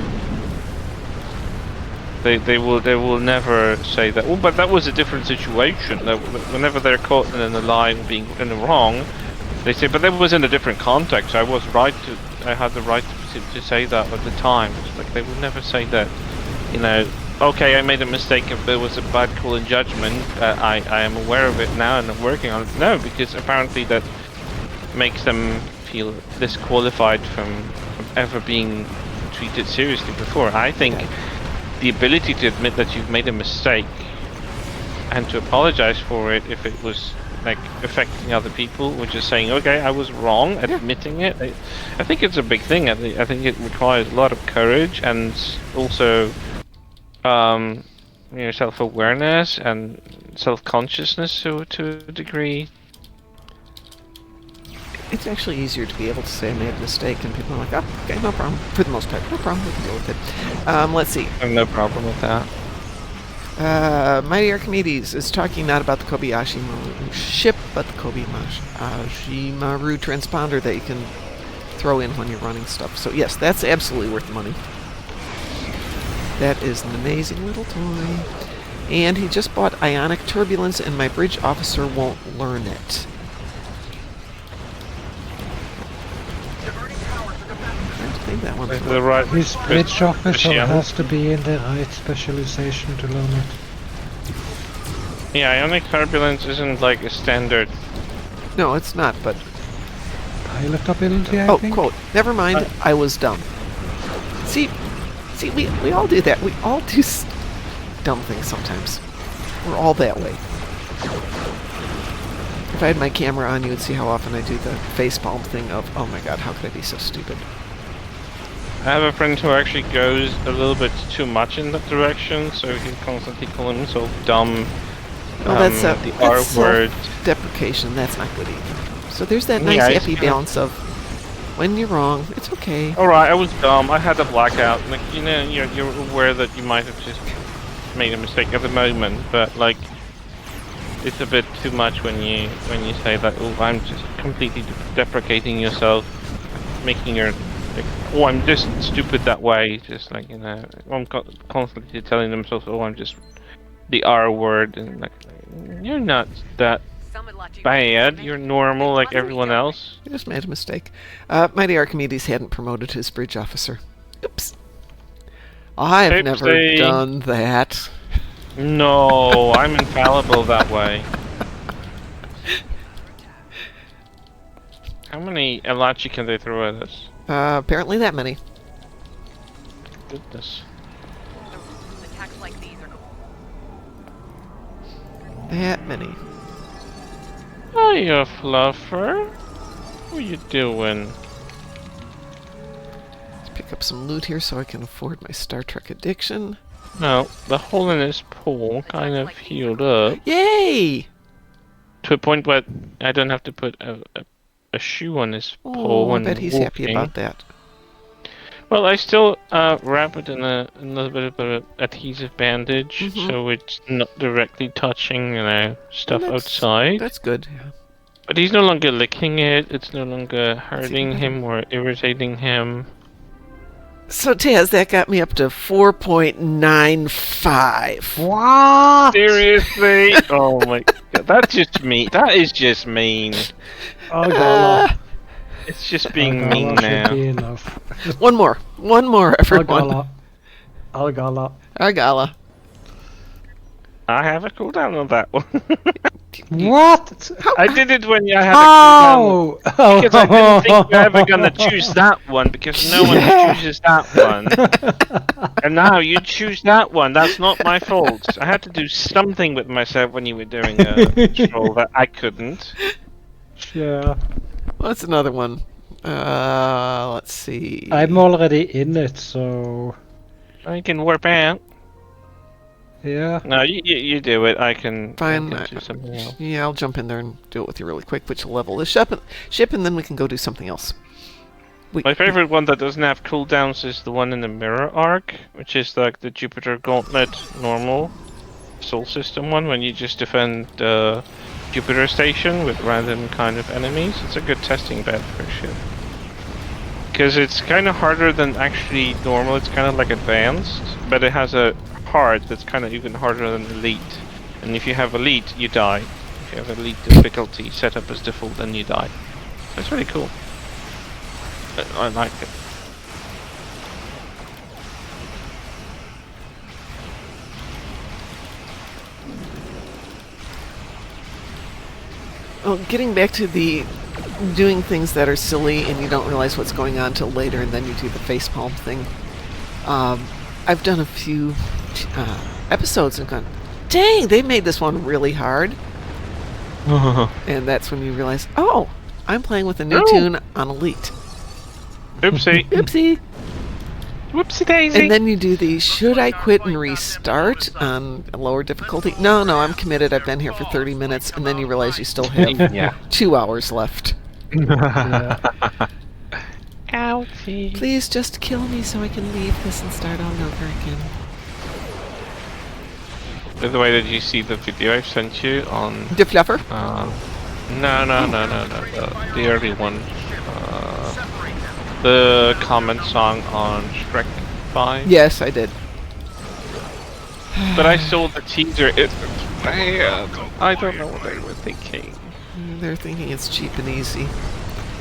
They will never say that. Oh, but that was a different situation. Whenever they're caught in a lie or being in the wrong, they say, but that was in a different context. I had the right to say that at the time. It's like they would never say that. You know, okay, I made a mistake. If there was a bad call in judgment, I am aware of it now and I'm working on it. No, because apparently that makes them feel disqualified from ever being treated seriously before. I think the ability to admit that you've made a mistake and to apologize for it if it was like affecting other people, or just saying, okay, I was wrong, admitting it. I think it's a big thing. I think it requires a lot of courage and also, self-awareness and self-consciousness to a degree. It's actually easier to be able to say I made a mistake, and people are like, oh, okay, no problem. For the most part, no problem. We can deal with it. Let's see. I have no problem with that. Mighty Archimedes is talking not about the Kobayashi Maru ship, but the Kobayashi Maru transponder that you can throw in when you're running stuff. So yes, that's absolutely worth the money. That is an amazing little toy. And he just bought Ionic Turbulence, and my bridge officer won't learn it. I think that one. The right His bridge officer yeah. has to be in the right specialization to learn it. Yeah, Ionic Turbulence isn't like a standard. No, it's not, but... Pilot ability, I Oh, think? quote, never mind, I was dumb. See, we all do that. We all do dumb things sometimes. We're all that way. If I had my camera on, you would see how often I do the facepalm thing of, oh my god, how could I be so stupid? I have a friend who actually goes a little bit too much in that direction, so he constantly calls himself dumb. Well, that's the R word. Deprecation. That's not good either. So there's that nice Yeah, happy balance of when you're wrong, it's okay. Alright, I was dumb. I had a blackout. Like, you're aware that you might have just made a mistake at the moment, but like, it's a bit too much when you say that. Oh, I'm just completely deprecating yourself, making your like, oh, I'm just stupid that way. Just like I'm constantly telling themselves, oh, I'm just the R word, and like, you're not that bad. You're normal like everyone else. I just made a mistake. Mighty Archimedes hadn't promoted his bridge officer. Oops. I've never Oopsie. done that. No, I'm infallible that way. How many Elachi can they throw at us? Apparently that many. Goodness. Attacks like these are That many. Hiya, Fluffer. What you doing? Let's pick up some loot here so I can afford my Star Trek addiction. No, the hole in his pool kind of healed up Yay! to a point where I don't have to put a shoe on his Oh, pole I when bet he's walking. happy about that. Well, I still wrap it in a little bit of an adhesive bandage, Mhm. so it's not directly touching, stuff That's- outside. That's good. Yeah. But he's no longer licking it. It's no longer hurting better. him or irritating him. So Taz, that got me up to 4.95. What? Seriously? Oh my god, that's just mean. That is just mean. Argala. It's just being Argala mean should now. be enough. One more, everyone. Argala. Argala. Argala. I have a cooldown on that one. What? I did it when I had a How? cooldown. Because I didn't think you were ever gonna choose that one, because no one chooses that one. And now you choose that one. That's not my fault. I had to do something with myself when you were doing a control that I couldn't. Yeah. What's another one? Let's see. I'm already in it, so I can warp out. yeah. No, you do it. I can. Fine. I can do something else. Yeah, I'll jump in there and do it with you really quick, which will level the ship, and then we can go do something else. My favorite one that doesn't have cooldowns is the one in the mirror arc, which is like the Jupiter Gauntlet normal Sol System one, when you just defend Jupiter Station with random kind of enemies. It's a good testing bed for shit. Because it's kind of harder than actually normal. It's kind of like advanced, but it has a hard that's kind of even harder than elite. And if you have elite, you die. If you have elite difficulty set up as default, then you die. That's really cool. I like it. Well, getting back to the doing things that are silly and you don't realize what's going on till later, and then you do the facepalm thing. I've done a few episodes and gone, dang, they made this one really hard. And that's when you realize, oh, I'm playing with a new No. tune on Elite. Oopsie. Oopsie! Whoopsie daisy. And then you do the should I quit and restart on a lower difficulty? No, I'm committed. I've been here for 30 minutes. And then you realize you still have Yeah. 2 hours left. Yeah. Ouchie. Please just kill me so I can leave this and start all over again. By the way, did you see the video I sent you on? De Fluffer? No. The early one. The comment song on Shrek 5. Yes, I did. But I saw the teaser. It was bad. I don't know what they were thinking. They're thinking it's cheap and easy.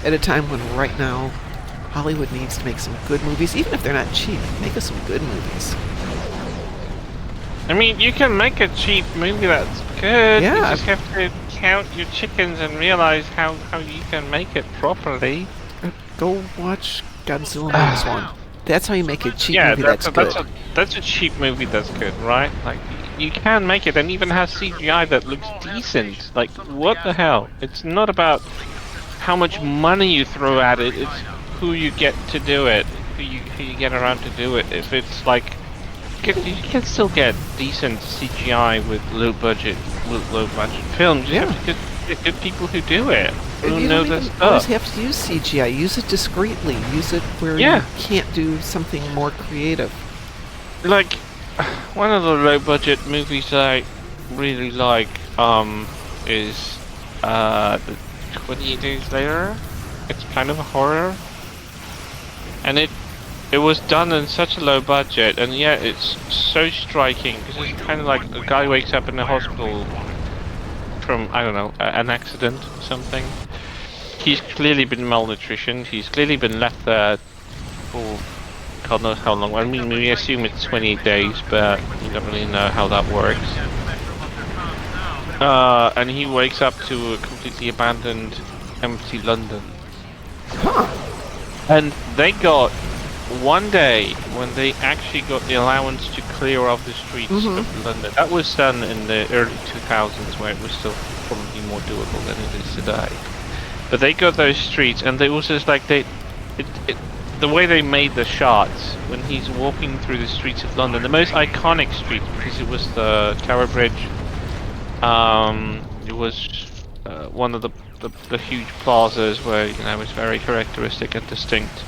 At a time when right now, Hollywood needs to make some good movies. Even if they're not cheap, make us some good movies. I mean, you can make a cheap movie that's good. Yeah. You just have to count your chickens and realize how you can make it properly. Go watch Godzilla Minus One. That's how you make a cheap Yeah, movie that's good. that's a cheap movie that's good, right? Like, you can make it and even has CGI that looks decent. Like, what the hell? It's not about how much money you throw at it, it's who you get to do it, who you get around to do it. If it's like, you can still get decent CGI with low budget films. You have to get good people who do it, who You know don't their even always stuff. have to use CGI. Use it discreetly. Use it where you can't do something more creative. Like, one of the low budget movies I really like is the 28 Days Later. It's kind of a horror, and it was done in such a low budget, and yet it's so striking because it's kind of like a guy wakes up in the hospital from, I don't know, an accident or something. He's clearly been malnutritioned. He's clearly been left there for God knows how long. I mean, we assume it's 28 days, but we don't really know how that works. And he wakes up to a completely abandoned, empty London. And they got one day when they actually got the allowance to clear off the streets of London. That was done in the early 2000s, where it was still probably more doable than it is today. But they got those streets, and it was just like the way they made the shots when he's walking through the streets of London, the most iconic street, because it was the Tower Bridge. It was one of the huge plazas where, you know, it was very characteristic and distinct.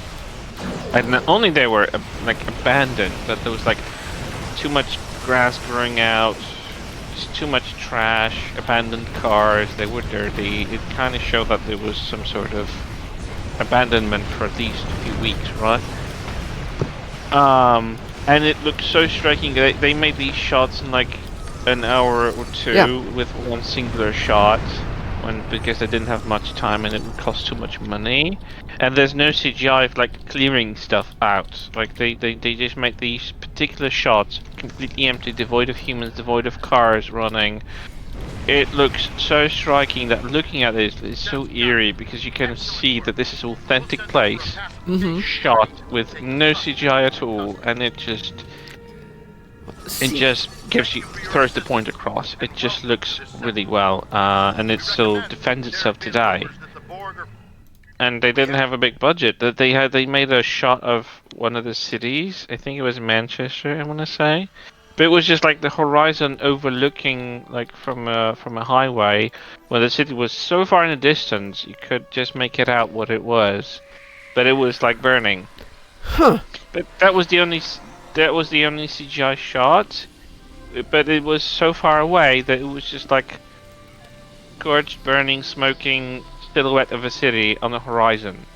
And not only they were like abandoned, but there was like too much grass growing out, just too much trash, abandoned cars. They were dirty. It kind of showed that there was some sort of abandonment for at least a few weeks, right? And it looked so striking. They made these shots in like an hour or two with one singular shot, because they didn't have much time and it would cost too much money. And there's no CGI of like clearing stuff out. Like they just make these particular shots completely empty, devoid of humans, devoid of cars running. It looks so striking that looking at it is so eerie, because you can see that this is an authentic place, shot with no CGI at all, and it just throws the point across. It just looks really well, and it still defends itself today. And they didn't have a big budget. They made a shot of one of the cities. I think it was Manchester, I want to say. But it was just like the horizon overlooking, like from a highway, where the city was so far in the distance you could just make it out what it was. But it was like burning. But that was the only CGI shot. But it was so far away that it was just like scorched, burning, smoking silhouette of a city on the horizon.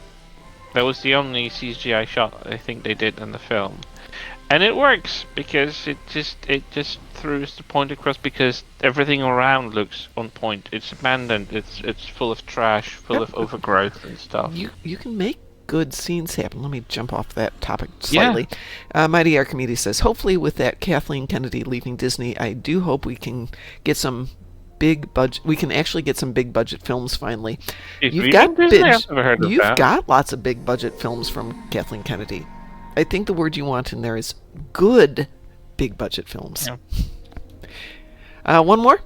That was the only CGI shot I think they did in the film. And it works because it just throws the point across, because everything around looks on point. It's abandoned. It's full of trash, full of overgrowth and stuff. You can make good scenes happen. Let me jump off that topic slightly. Mighty Archimedes says, hopefully with that Kathleen Kennedy leaving Disney, I do hope we can get some big budget. We can actually get some big budget films finally. You've got lots of big budget films from Kathleen Kennedy. I think the word you want in there is good big budget films. Yeah. One more?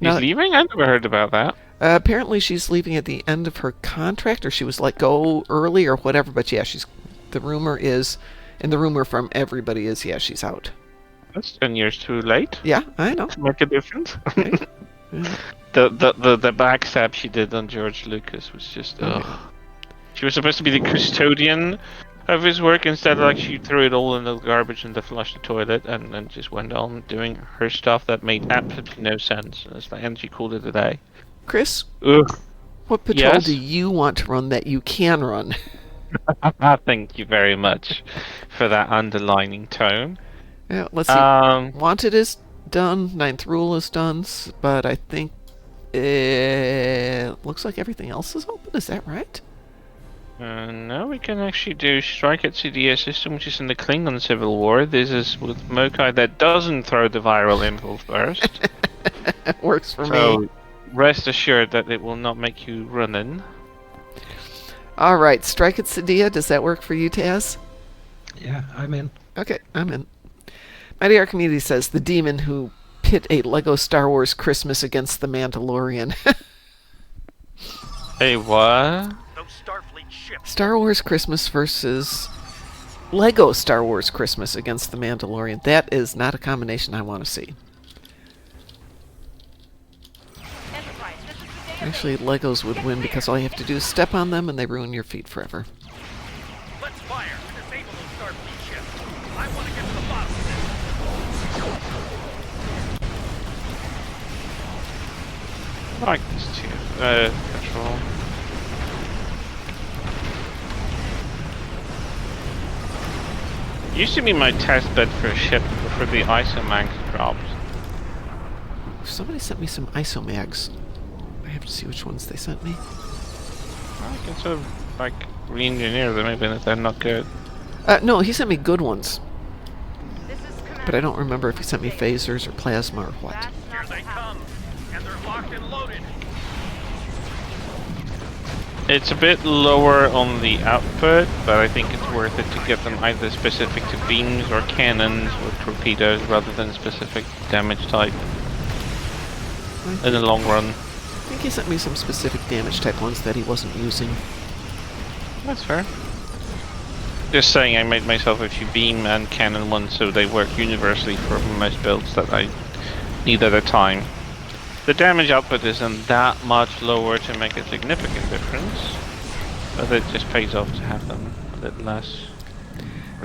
He's Now, leaving? I never heard about that. apparently she's leaving at the end of her contract, or she was let go early, or whatever. But yeah, she's. The rumor is, and the rumor from everybody is, yeah, she's out. That's 10 years too late Yeah, I know. to make a difference. Right? Yeah. The backstab she did on George Lucas was just ugh. She was supposed to be the custodian of his work. Instead, like, she threw it all in the garbage and flushed the toilet, and then just went on doing her stuff that made absolutely no sense. And she called it a day. Chris, Ugh. what patrol Yes? do you want to run that you can run? Thank you very much for that underlining tone. Yeah, let's see. Wanted is done. Ninth Rule is done, but I think it looks like everything else is open. Is that right? Now we can actually do Strike at CDS system, which is in the Klingon Civil War. This is with Mokai that doesn't throw the viral impulse burst. It works for me. So rest assured that it will not make you run in. All right, Strike at Sadia. Does that work for you, Taz? Yeah, I'm in. Okay, I'm in. Mighty Archimedes says the demon who pit a Lego Star Wars Christmas against the Mandalorian. Hey, what? Those Starfleet ships. Star Wars Christmas versus Lego Star Wars Christmas against the Mandalorian. That is not a combination I want to see. Enterprise, this is the day. Actually, Legos would win because all you have to do is step on them and they ruin your feet forever. Let's fire and disable those Starfleet ships. I want to get to the bottom of this. I like this too. Control. Used to be my test bed for a ship before the Isomax dropped. Somebody sent me some isomags. I have to see which ones they sent me. I can sort of like re-engineer them even if they're not good. No, he sent me good ones, This is Commander. but I don't remember if he sent me phasers or plasma or what. That's Here not they what happened. come, and they're locked and loaded. It's a bit lower on the output, but I think it's worth it to get them either specific to beams or cannons or torpedoes rather than specific damage type in the long run. I think he sent me some specific damage type ones that he wasn't using. That's fair. Just saying, I made myself a few beam and cannon ones so they work universally for most builds that I need at a time. The damage output isn't that much lower to make a significant difference, but it just pays off to have them a bit less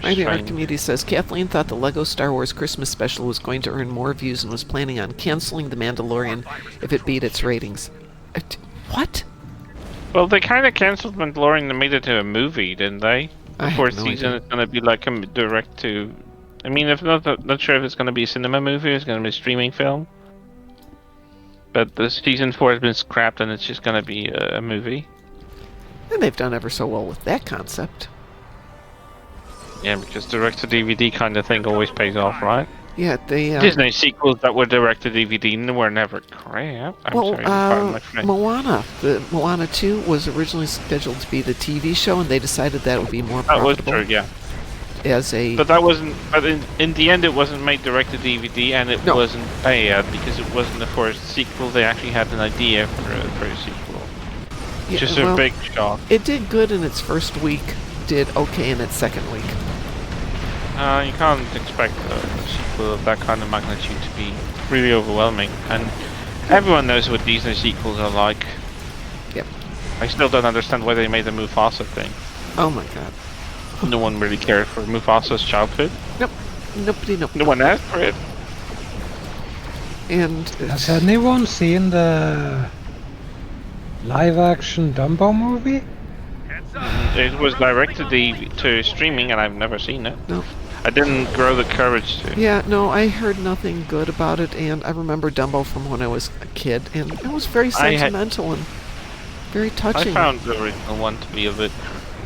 Mighty restrained. Archimedes says Kathleen thought the Lego Star Wars Christmas special was going to earn more views and was planning on canceling The Mandalorian if it beat its ratings. What? Well, they kind of cancelled Mandalorian and made it into a movie, didn't they? I The have fourth no season idea. is going to be like a direct to... I mean, if not sure if it's going to be a cinema movie or it's going to be a streaming film. But the season 4 has been scrapped and it's just going to be a movie. And they've done ever so well with that concept. Yeah, because direct to DVD kind of thing always pays off, right? Yeah, they. Disney sequels that were direct to DVD were never crap. I'm sorry, pardon my French. Moana. The Moana 2 was originally scheduled to be the TV show, and they decided that would be more That was profitable true, yeah. as a. But that wasn't. But in the end, it wasn't made direct to DVD, and it No. wasn't bad because it wasn't the first sequel. They actually had an idea for a sequel. Yeah, Just well, a big shock. It did good in its first week, did okay in its second week. You can't expect a sequel of that kind of magnitude to be really overwhelming, and everyone knows what Disney sequels are like. Yep. I still don't understand why they made the Mufasa thing. Oh my god. No one really cared for Mufasa's childhood. Nope. Nope. No one asked for it. And Has anyone seen the live-action Dumbo movie? Heads up. It was directed to streaming, and I've never seen it. no. I didn't grow the courage to. Yeah, no, I heard nothing good about it, and I remember Dumbo from when I was a kid, and it was very I had- sentimental and very I touching. found the original one to be a bit.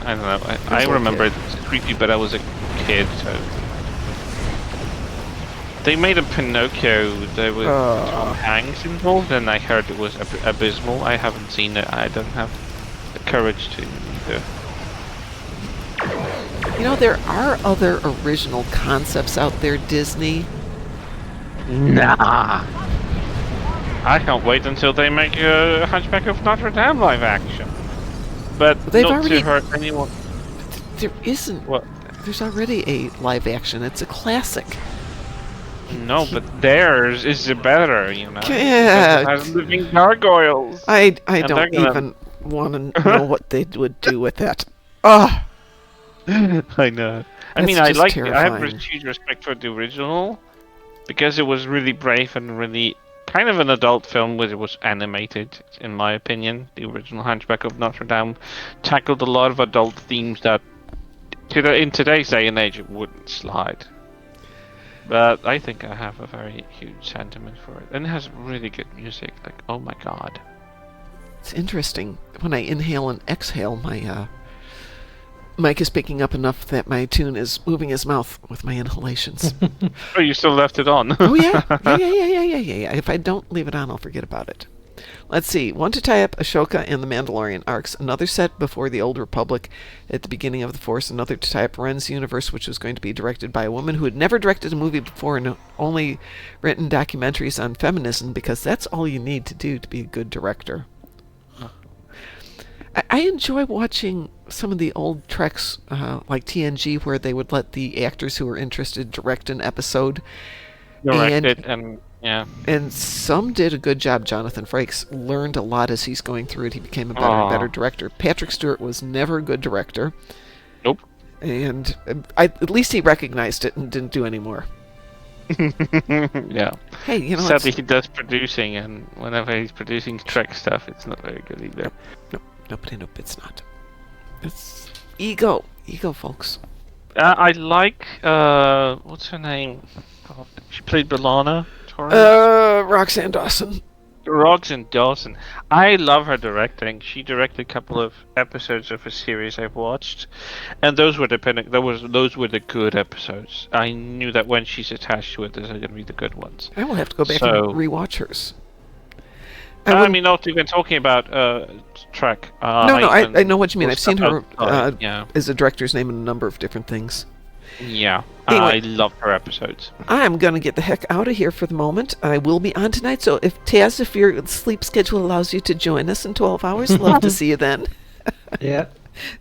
I don't know. I okay. remember it was creepy, but I was a kid, so. They made a Pinocchio. There was Tom Hanks involved, and I heard it was abysmal. I haven't seen it. I don't have the courage to either. You know, there are other original concepts out there, Disney. Nah. I can't wait until they make a Hunchback of Notre Dame live action. But They've not already- to hurt anyone. There isn't. What? There's already a live action. It's a classic. No, but theirs is better, you know. Yeah. Because it has living gargoyles. I And don't they're gonna- even want to know what they would do with that. Ah, I know. I mean, That's I just like. I have terrifying. huge respect for the original because it was really brave and really kind of an adult film, where it was animated. In my opinion, the original Hunchback of Notre Dame tackled a lot of adult themes that, in today's day and age, it wouldn't slide. But I think I have a very huge sentiment for it, and it has really good music. Like, oh my god. it's interesting. When I inhale and exhale, my mic is picking up enough that my tune is moving his mouth with my inhalations. Oh, you still left it on. Oh yeah. Yeah. If I don't leave it on, I'll forget about it. Let's see. One to tie up Ashoka and the Mandalorian arcs. Another set before the Old Republic at the beginning of the Force. Another to tie up Ren's universe, which was going to be directed by a woman who had never directed a movie before and only written documentaries on feminism, because that's all you need to do to be a good director. I enjoy watching some of the old Treks, like TNG, where they would let the actors who were interested direct an episode. Directed and yeah. And some did a good job. Jonathan Frakes learned a lot as he's going through it. He became a better and better director. Patrick Stewart was never a good director. Nope. And at least he recognized it and didn't do any more. Yeah. Hey, you know, Sadly, he does producing, and whenever he's producing Trek stuff, it's not very good either. Nope, it's not. It's ego, folks. I like what's her name? God, she played B'Elanna Torres. Roxanne Dawson. Roxanne Dawson. I love her directing. She directed a couple of episodes of a series I've watched, and those were those were the good episodes. I knew that when she's attached to it, those are going to be the good ones. I will have to go back So- and rewatch hers. I mean, not even talking about Trek. I know what you mean. I've seen her yeah. as a director's name in a number of different things. Yeah. Anyway. I love her episodes. I'm going to get the heck out of here for the moment. I will be on tonight, so if Taz, if your sleep schedule allows you to join us in 12 hours, love to see you then. Yeah.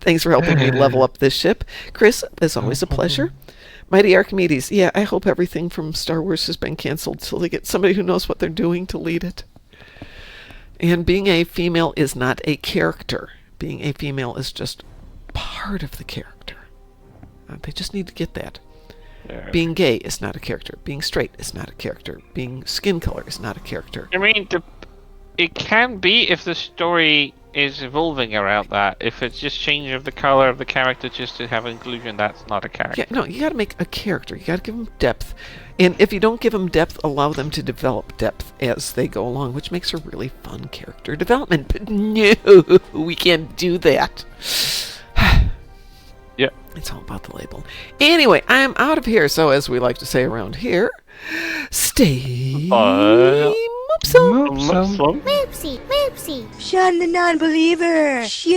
Thanks for helping me level up this ship. Chris, as always, a pleasure. Mighty Archimedes, yeah, I hope everything from Star Wars has been canceled till they get somebody who knows what they're doing to lead it. And being a female is not a character. Being a female is just part of the character. They just need to get that. Yeah. Being gay is not a character. Being straight is not a character. Being skin color is not a character. I mean, it can be if the story is evolving around that. If it's just change of the color of the character just to have inclusion, that's not a character. Yeah, no, you got to make a character. You got to give them depth. And if you don't give them depth, allow them to develop depth as they go along, which makes a really fun character development. But no, we can't do that. Yeah. It's all about the label. Anyway, I'm out of here. So, as we like to say around here, stay moopsome. Moopsome. Moopsy, Moopsy. Shun the non-believer. Shun.